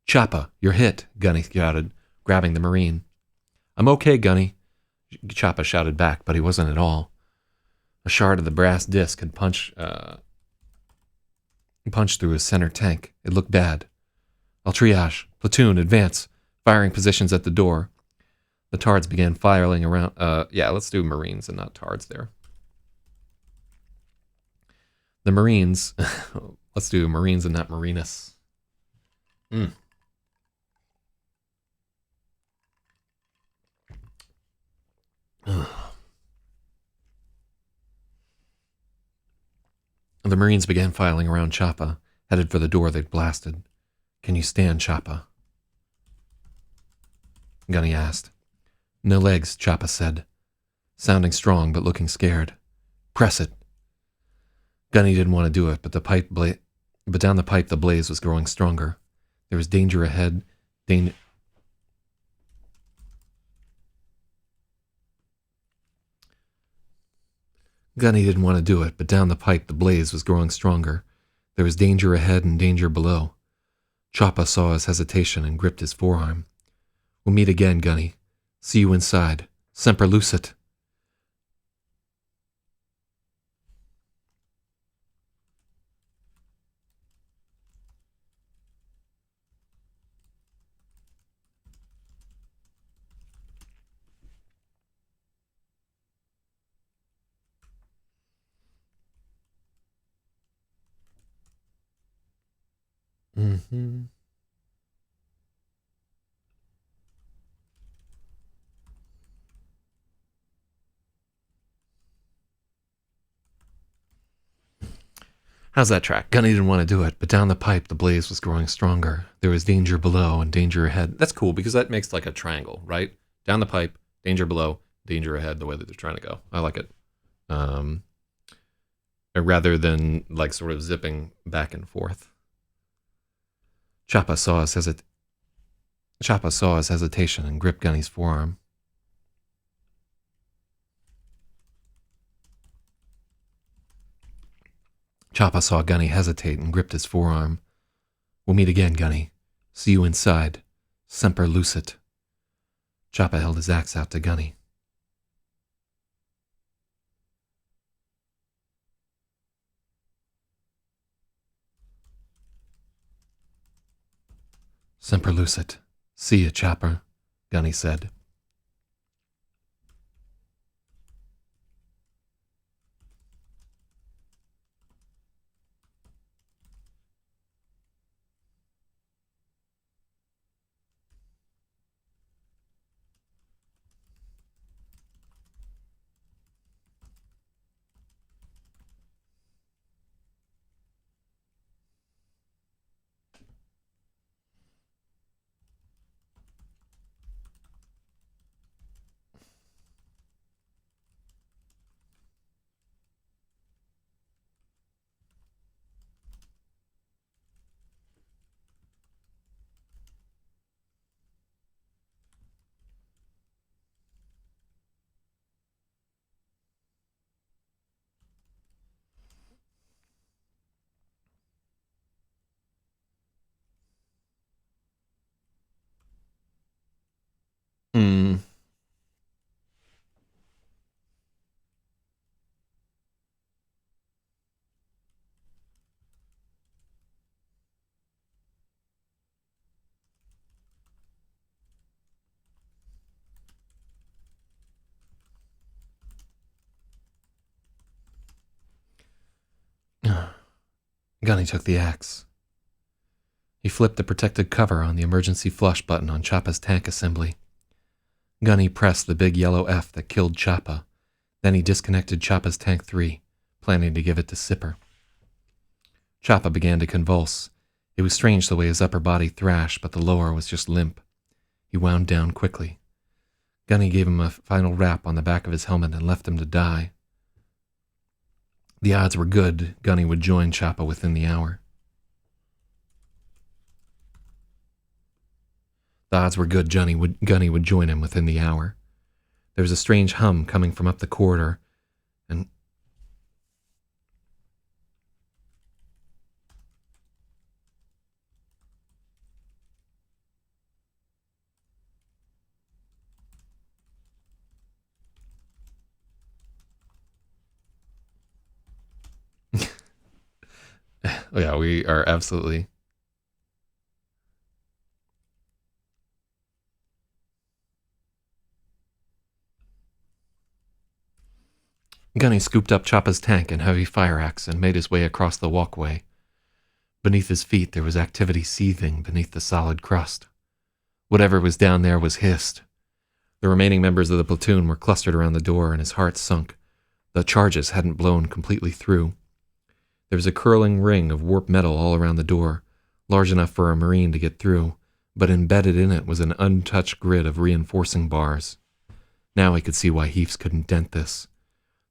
[SPEAKER 1] "Choppa, you're hit," Gunny shouted, grabbing the Marine. "I'm okay, Gunny," Choppa shouted back, but he wasn't at all. A shard of the brass disc had punched through his center tank. It looked bad. "I'll triage. Platoon, advance. Firing positions at the door." The tards began firing around. Yeah, let's do Marines and not tards there. The Marines. Let's do Marines and not Marinus. The Marines began filing around Choppa, headed for the door they'd blasted. "Can you stand, Choppa?" Gunny asked. "No legs," Choppa said, sounding strong but looking scared. "Press it." Gunny didn't want to do it, but down the pipe the blaze was growing stronger. There was danger ahead. Gunny didn't want to do it, but down the pipe the blaze was growing stronger. There was danger ahead and danger below. Choppa saw his hesitation and gripped his forearm. "We'll meet again, Gunny. See you inside. Semper Lucet." How's that track? Gunny didn't want to do it, but down the pipe the blaze was growing stronger. There was danger below and danger ahead. That's cool because that makes like a triangle, right? Down the pipe, danger below, danger ahead, the way that they're trying to go. I like it. Rather than like sort of zipping back and forth. Choppa saw his hesitation and gripped Gunny's forearm. Choppa saw Gunny hesitate and gripped his forearm. "We'll meet again, Gunny. See you inside. Semper Lucet." Choppa held his axe out to Gunny. "Semper Lucet. See ya, Chopper," Gunny said. Gunny took the axe. He flipped the protected cover on the emergency flush button on Choppa's tank assembly. Gunny pressed the big yellow F that killed Choppa. Then he disconnected Choppa's tank 3, planning to give it to Sipper. Choppa began to convulse. It was strange the way his upper body thrashed, but the lower was just limp. He wound down quickly. Gunny gave him a final rap on the back of his helmet and left him to die. The odds were good Gunny would join Choppa within the hour. The odds were good Gunny would join him within the hour. There was a strange hum coming from up the corridor, and oh yeah, we are absolutely. Gunny scooped up Choppa's tank and heavy fire axe and made his way across the walkway. Beneath his feet there was activity seething beneath the solid crust. Whatever was down there was hissed. The remaining members of the platoon were clustered around the door, and his heart sunk. The charges hadn't blown completely through. There was a curling ring of warped metal all around the door, large enough for a Marine to get through, but embedded in it was an untouched grid of reinforcing bars. Now he could see why Heaps couldn't dent this.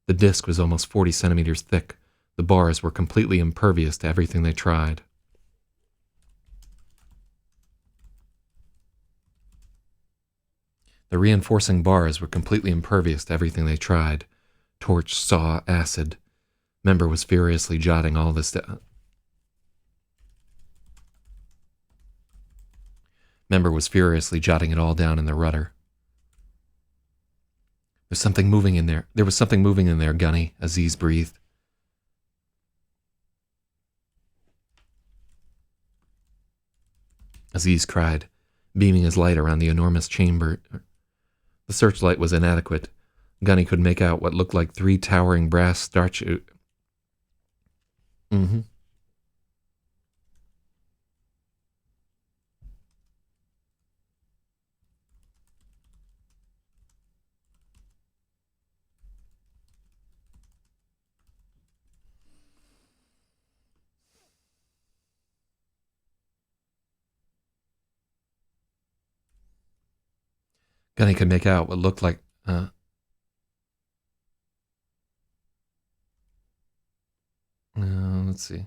[SPEAKER 1] The disc was almost 40 centimeters thick. The bars were completely impervious to everything they tried. The reinforcing bars were completely impervious to everything they tried. Torch, saw, acid. Member was furiously jotting all this down. Member was furiously jotting it all down in the rudder. There's something moving in there. There was something moving in there, Gunny, Aziz breathed. Aziz cried, beaming his light around the enormous chamber. The searchlight was inadequate. Gunny could make out what looked like 3 towering brass statues. Gunny could make out what looked like let's see.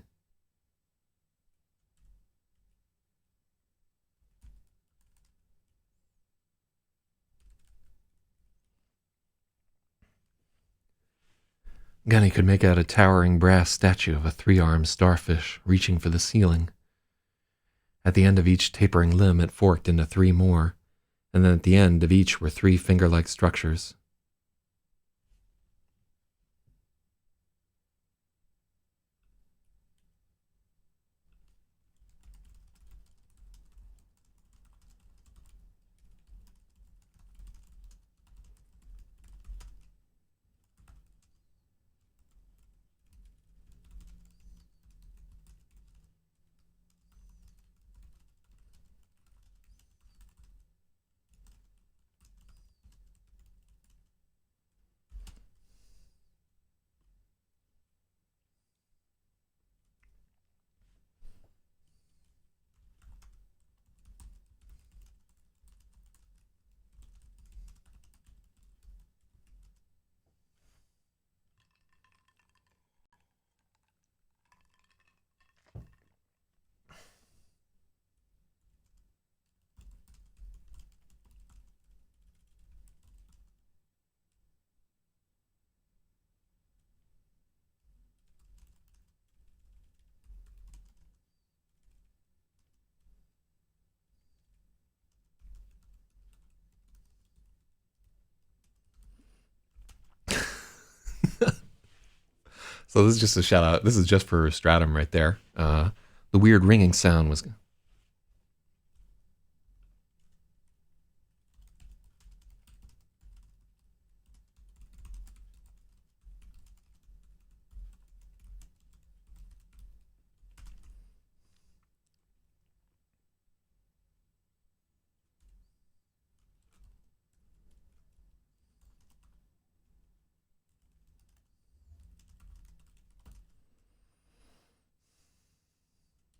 [SPEAKER 1] Gunny could make out a towering brass statue of a 3-armed starfish reaching for the ceiling. At the end of each tapering limb it forked into 3 more, and then at the end of each were 3 finger-like structures. So this is just a shout out. This is just for Stratum right there. The weird ringing sound was.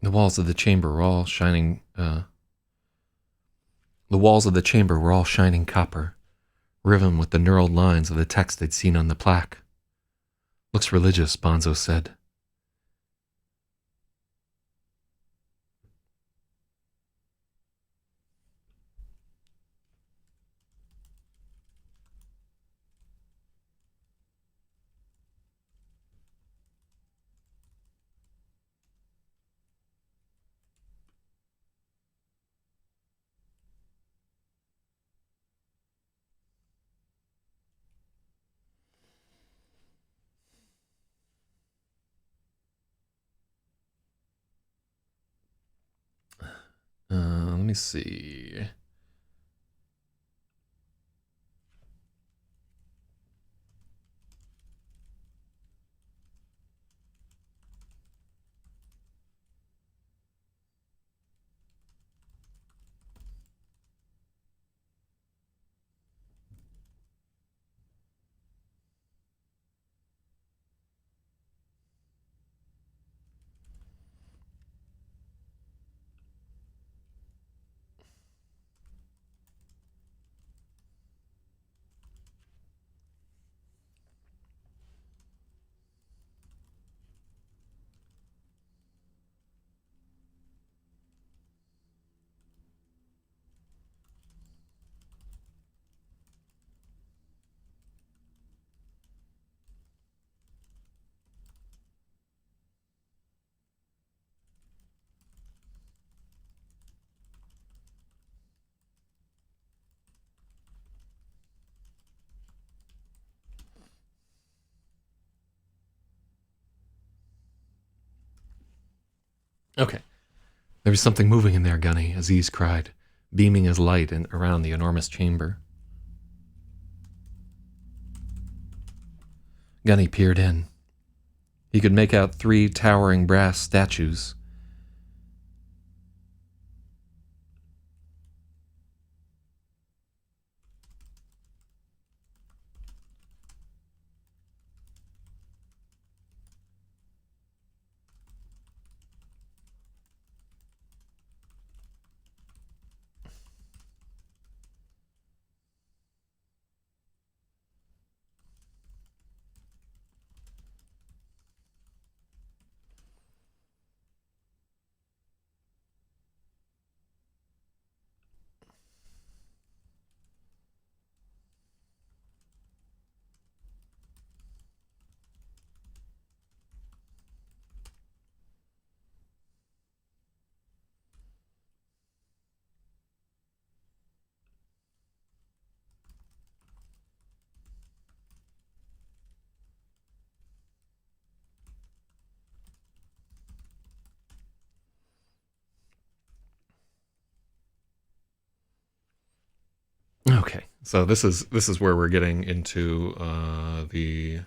[SPEAKER 1] The walls of the chamber were all shining. The walls of the chamber were all shining copper, riven with the knurled lines of the text they'd seen on the plaque. Looks religious, Bonzo said. me see. Okay. There was something moving in there, Gunny, Aziz cried, beaming his light around the enormous chamber. Gunny peered in. He could make out 3 towering brass statues. Okay, so this is where we're getting into the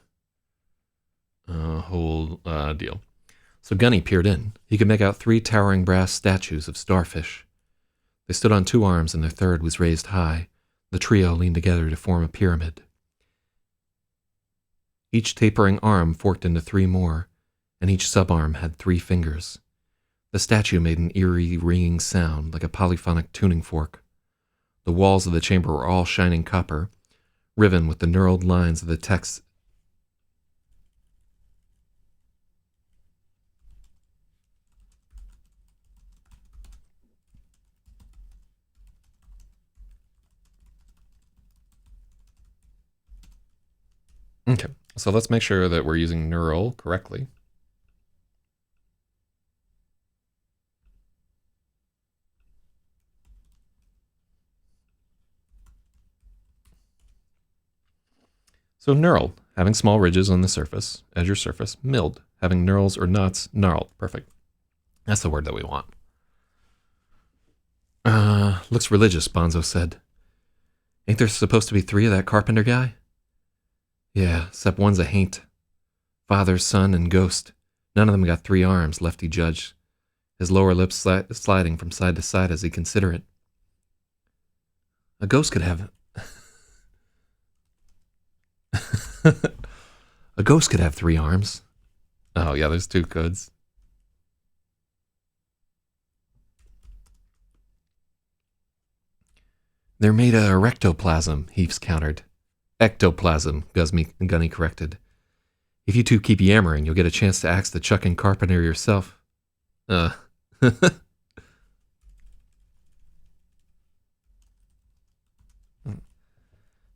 [SPEAKER 1] whole deal. So Gunny peered in. He could make out 3 towering brass statues of starfish. They stood on 2 arms, and their third was raised high. The trio leaned together to form a pyramid. Each tapering arm forked into 3 more, and each subarm had 3 fingers. The statue made an eerie, ringing sound like a polyphonic tuning fork. The walls of the chamber were all shining copper, riven with the knurled lines of the text. Okay, so let's make sure that we're using neural correctly. So knurl, having small ridges on the surface, edge surface, milled, having knurls or knots, gnarled. Perfect. That's the word that we want. Looks religious, Bonzo said. Ain't there supposed to be 3 of that carpenter guy? Yeah, except one's a haint. Father, son, and ghost. None of them got 3 arms, Lefty judged, his lower lip sliding from side to side as he considered it. A ghost could have... A ghost could have 3 arms. Oh, yeah, there's 2 coulds. They're made of rectoplasm, Heaps countered. Ectoplasm, Gunny corrected. If you 2 keep yammering, you'll get a chance to axe the chucking carpenter yourself. If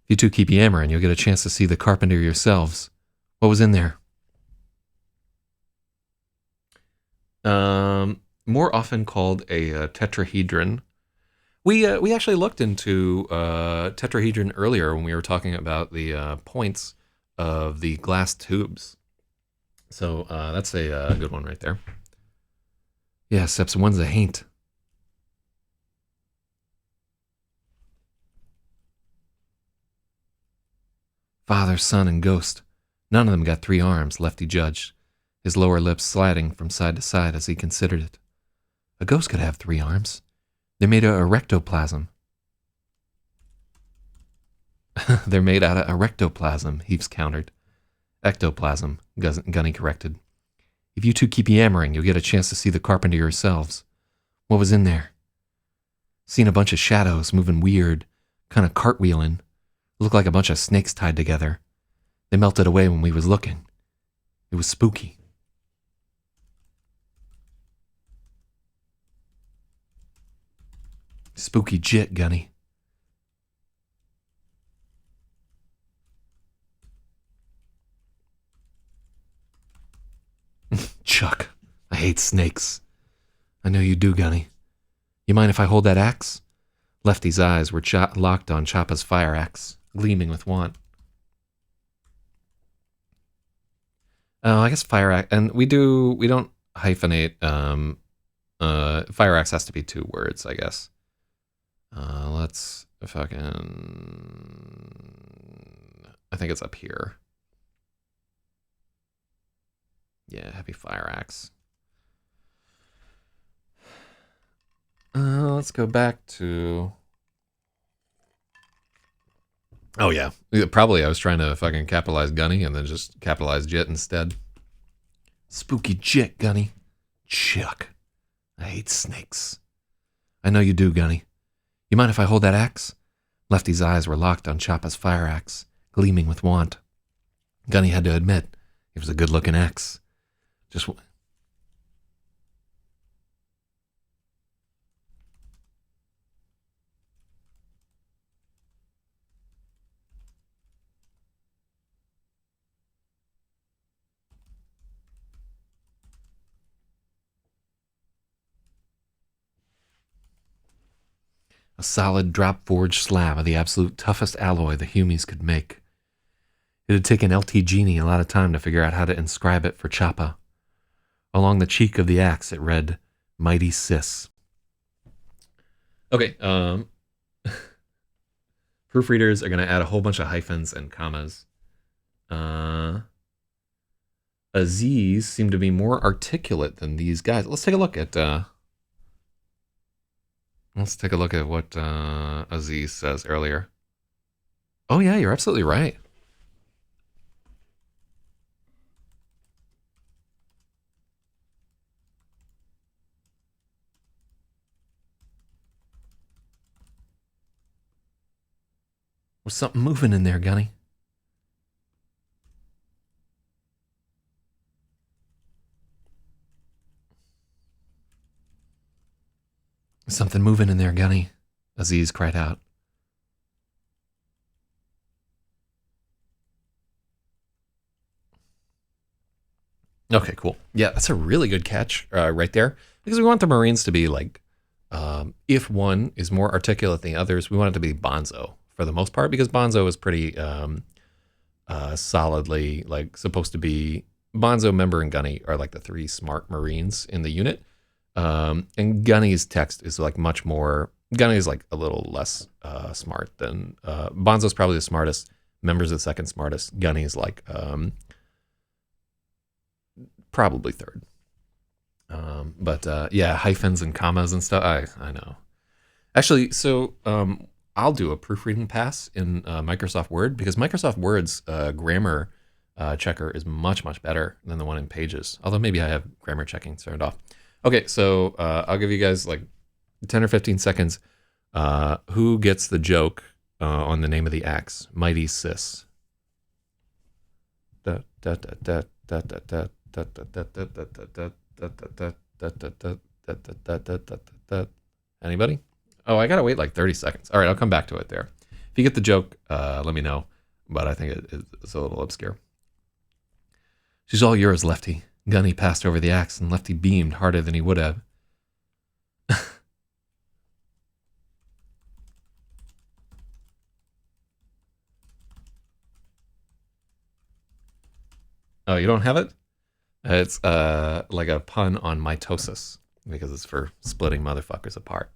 [SPEAKER 1] you 2 keep yammering, you'll get a chance to see the carpenter yourselves. What was in there? More often called a tetrahedron. We actually looked into tetrahedron earlier when we were talking about the points of the glass tubes. So that's a good one right there. Yeah, except one's a haint. Father, son, and ghost. None of them got 3 arms, Lefty judged, his lower lip sliding from side to side as he considered it. A ghost could have 3 arms. They're made of erectoplasm. They're made out of erectoplasm, Heaps countered. Ectoplasm, Gunny corrected. If you two keep yammering, you'll get a chance to see the carpenter yourselves. What was in there? Seen a bunch of shadows moving weird, kind of cartwheeling. Looked like a bunch of snakes tied together. They melted away when we was looking. It was spooky. Spooky jit, Gunny. Chuck, I hate snakes. I know you do, Gunny. You mind if I hold that axe? Lefty's eyes were locked on Choppa's fire axe, gleaming with want. Oh, I guess fire axe, and we don't hyphenate. Fire axe has to be 2 words, I guess. Let's fucking. I think it's up here. Yeah, heavy fire axe. Let's go back to. Oh yeah, probably I was trying to fucking capitalize Gunny and then just capitalize Jit instead. Spooky Jit, Gunny. Chuck, I hate snakes. I know you do, Gunny. You mind if I hold that axe? Lefty's eyes were locked on Choppa's fire axe, gleaming with want. Gunny had to admit it was a good-looking axe. Just. A solid drop-forged slab of the absolute toughest alloy the Humies could make. It had taken LT Genie a lot of time to figure out how to inscribe it for Choppa. Along the cheek of the axe, it read, Mighty Sis. Okay, proofreaders are going to add a whole bunch of hyphens and commas. Aziz seemed to be more articulate than these guys. Let's take a look at what Aziz says earlier. Oh yeah, you're absolutely right. Was something moving in there, Gunny? Something moving in there, Gunny, Aziz cried out. Okay, cool. Yeah, that's a really good catch right there. Because we want the Marines to be like, if one is more articulate than the others, we want it to be Bonzo for the most part, because Bonzo is pretty solidly like supposed to be. Bonzo, Member, and Gunny are like the 3 smart Marines in the unit. And Gunny's text is like much more. Gunny is like a little less smart than Bonzo's probably the smartest. Member's the 2nd smartest. Gunny's like probably 3rd. But yeah, hyphens and commas and stuff. I know. Actually, so I'll do a proofreading pass in Microsoft Word because Microsoft Word's grammar checker is much better than the one in Pages. Although maybe I have grammar checking turned off. Okay, so I'll give you guys like 10 or 15 seconds. Who gets the joke on the name of the axe? Mighty Sis. Anybody? Oh, I gotta wait like 30 seconds. All right, I'll come back to it there. If you get the joke, let me know. But I think it's a little obscure. She's all yours, Lefty. Gunny passed over the axe, and Lefty beamed harder than he would have. Oh, you don't have it? It's like a pun on mitosis, because it's for splitting motherfuckers apart.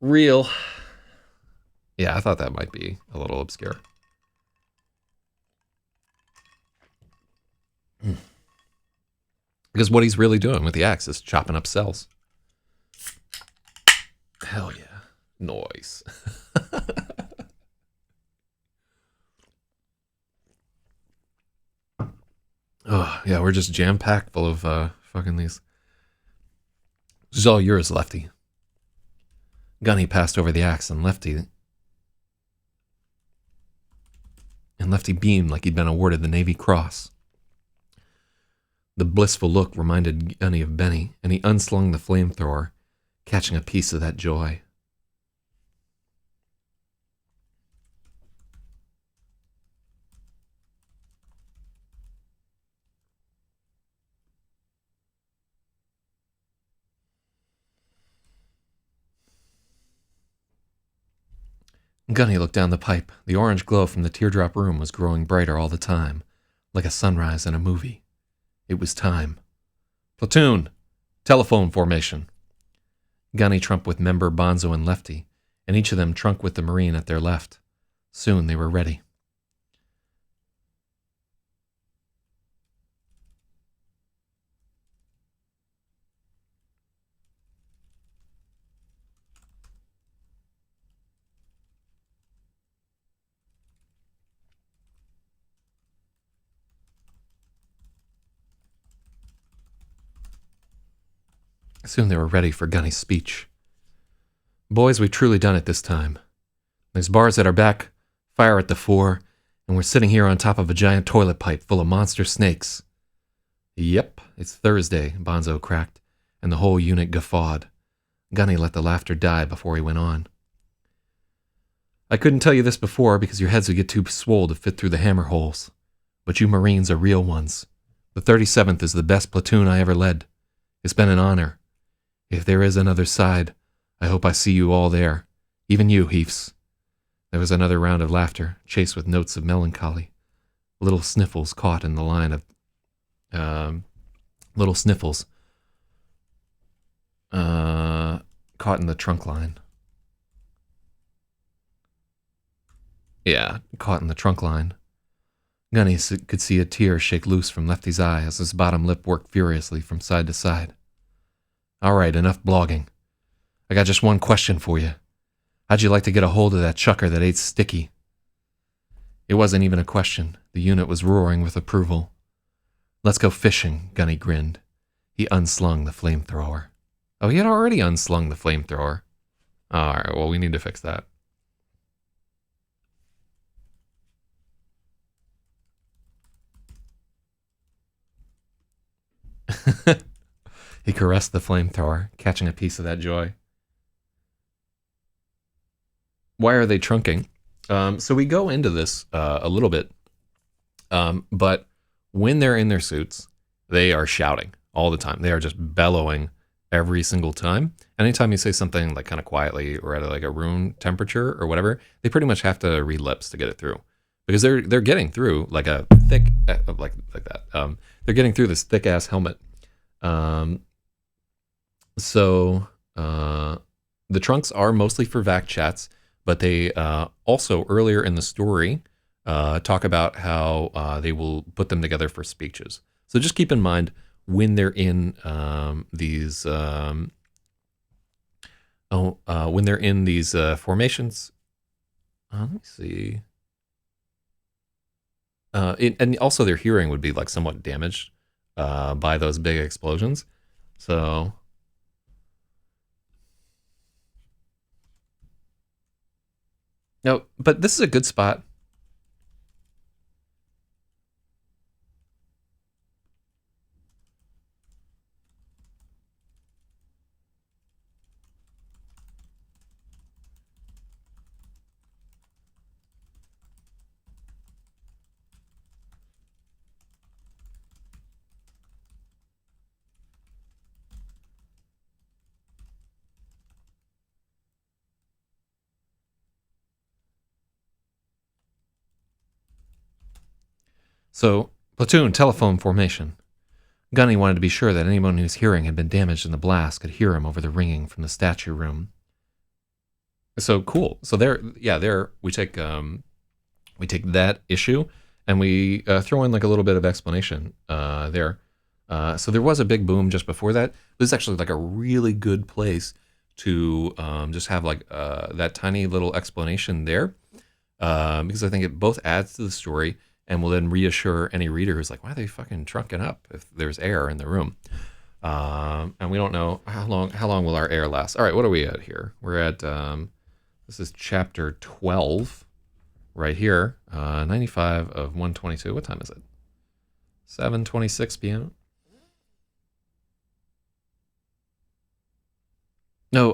[SPEAKER 1] Real. Yeah, I thought that might be a little obscure. Because what he's really doing with the axe is chopping up cells. Hell yeah. Noise. Oh, yeah, we're just jam-packed full of fucking these. This is all yours, Lefty. Gunny passed over the axe, and Lefty beamed like he'd been awarded the Navy Cross. The blissful look reminded Gunny of Benny, and he unslung the flamethrower, catching a piece of that joy. Gunny looked down the pipe. The orange glow from the teardrop room was growing brighter all the time, like a sunrise in a movie. It was time. Platoon! Telephone formation. Gunny trumped with member Bonzo and Lefty, and each of them trunked with the Marine at their left. Soon they were ready. Soon they were ready for Gunny's speech. Boys, we've truly done it this time. There's bars at our back, fire at the fore, and we're sitting here on top of a giant toilet pipe full of monster snakes. Yep, it's Thursday, Bonzo cracked, and the whole unit guffawed. Gunny let the laughter die before he went on. I couldn't tell you this before because your heads would get too swole to fit through the hammer holes. But you Marines are real ones. The 37th is the best platoon I ever led. It's been an honor. If there is another side, I hope I see you all there. Even you, Heafs. There was another round of laughter, chased with notes of melancholy. Little sniffles caught in the line of... little sniffles. Caught in the trunk line. Yeah, caught in the trunk line. Gunny could see a tear shake loose from Lefty's eye as his bottom lip worked furiously from side to side. All right, enough blogging. I got just one question for you. How'd you like to get a hold of that chucker that ate Sticky? It wasn't even a question. The unit was roaring with approval. Let's go fishing, Gunny grinned. He unslung the flamethrower. Oh, he had already unslung the flamethrower. All right, well, we need to fix that. He caressed the flamethrower, catching a piece of that joy. Why are they trunking? So we go into this a little bit, but when they're in their suits, they are shouting all the time. They are just bellowing every single time. Anytime you say something like kind of quietly or at like a room temperature or whatever, they pretty much have to read lips to get it through because they're getting through like a thick like that. They're getting through this thick ass helmet. So the trunks are mostly for vac chats, but they also earlier in the story talk about how they will put them together for speeches. So just keep in mind when they're in these when they're in these formations. Let me see. And also their hearing would be like somewhat damaged by those big explosions. So no, but this is a good spot. So, platoon, telephone formation. Gunny wanted to be sure that anyone whose hearing had been damaged in the blast could hear him over the ringing from the statue room. So cool. So we take that issue, and we throw in like a little bit of explanation there. So there was a big boom just before that. This is actually like a really good place to just have like that tiny little explanation there, because I think it both adds to the story and will then reassure any reader who's like, why are they fucking trunking up if there's air in the room? And we don't know how long will our air last. All right, what are we at here? We're at this is chapter 12 right here, 95 of 122. What time is it? 7:26 p.m. No,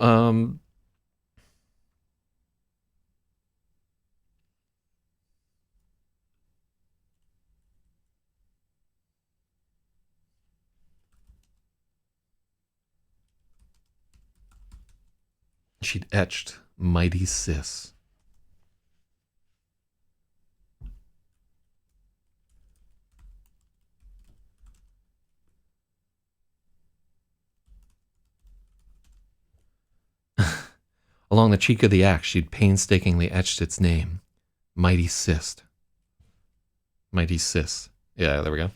[SPEAKER 1] she'd etched mighty sis. Along the cheek of the axe, she'd painstakingly etched its name, Mighty Sis. Mighty Sis. Yeah, there we go.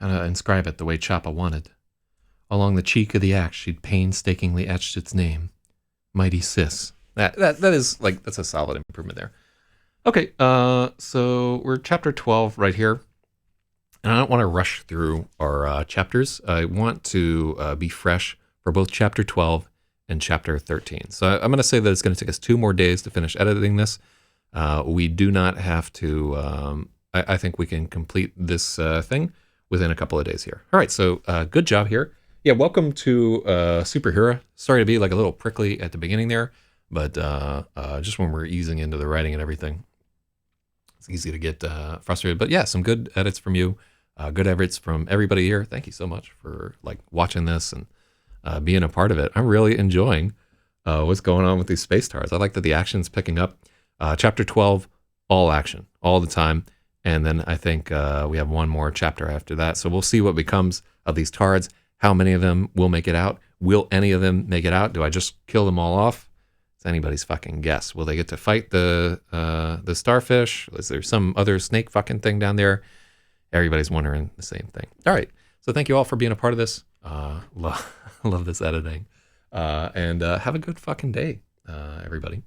[SPEAKER 1] How to inscribe it the way Choppa wanted. Along the cheek of the axe, she'd painstakingly etched its name, Mighty Sis. That is like, that's a solid improvement there. Okay, so we're chapter 12 right here. And I don't want to rush through our chapters. I want to be fresh for both chapter 12 and chapter 13. So I'm going to say that it's going to take us 2 more days to finish editing this. We do not have to, I think we can complete this thing within a couple of days here. All right, so good job here. Yeah, welcome to Superhero. Sorry to be like a little prickly at the beginning there, but just when we're easing into the writing and everything, it's easy to get frustrated. But yeah, some good edits from you, good edits from everybody here. Thank you so much for like watching this and being a part of it. I'm really enjoying what's going on with these SPACETARDS. I like that the action's picking up. Chapter 12, all action, all the time. And then I think we have one more chapter after that. So we'll see what becomes of these TARDs. How many of them will make it out? Will any of them make it out? Do I just kill them all off? It's anybody's fucking guess. Will they get to fight the starfish? Is there some other snake fucking thing down there? Everybody's wondering the same thing. All right. So thank you all for being a part of this. Love this editing. And have a good fucking day, everybody.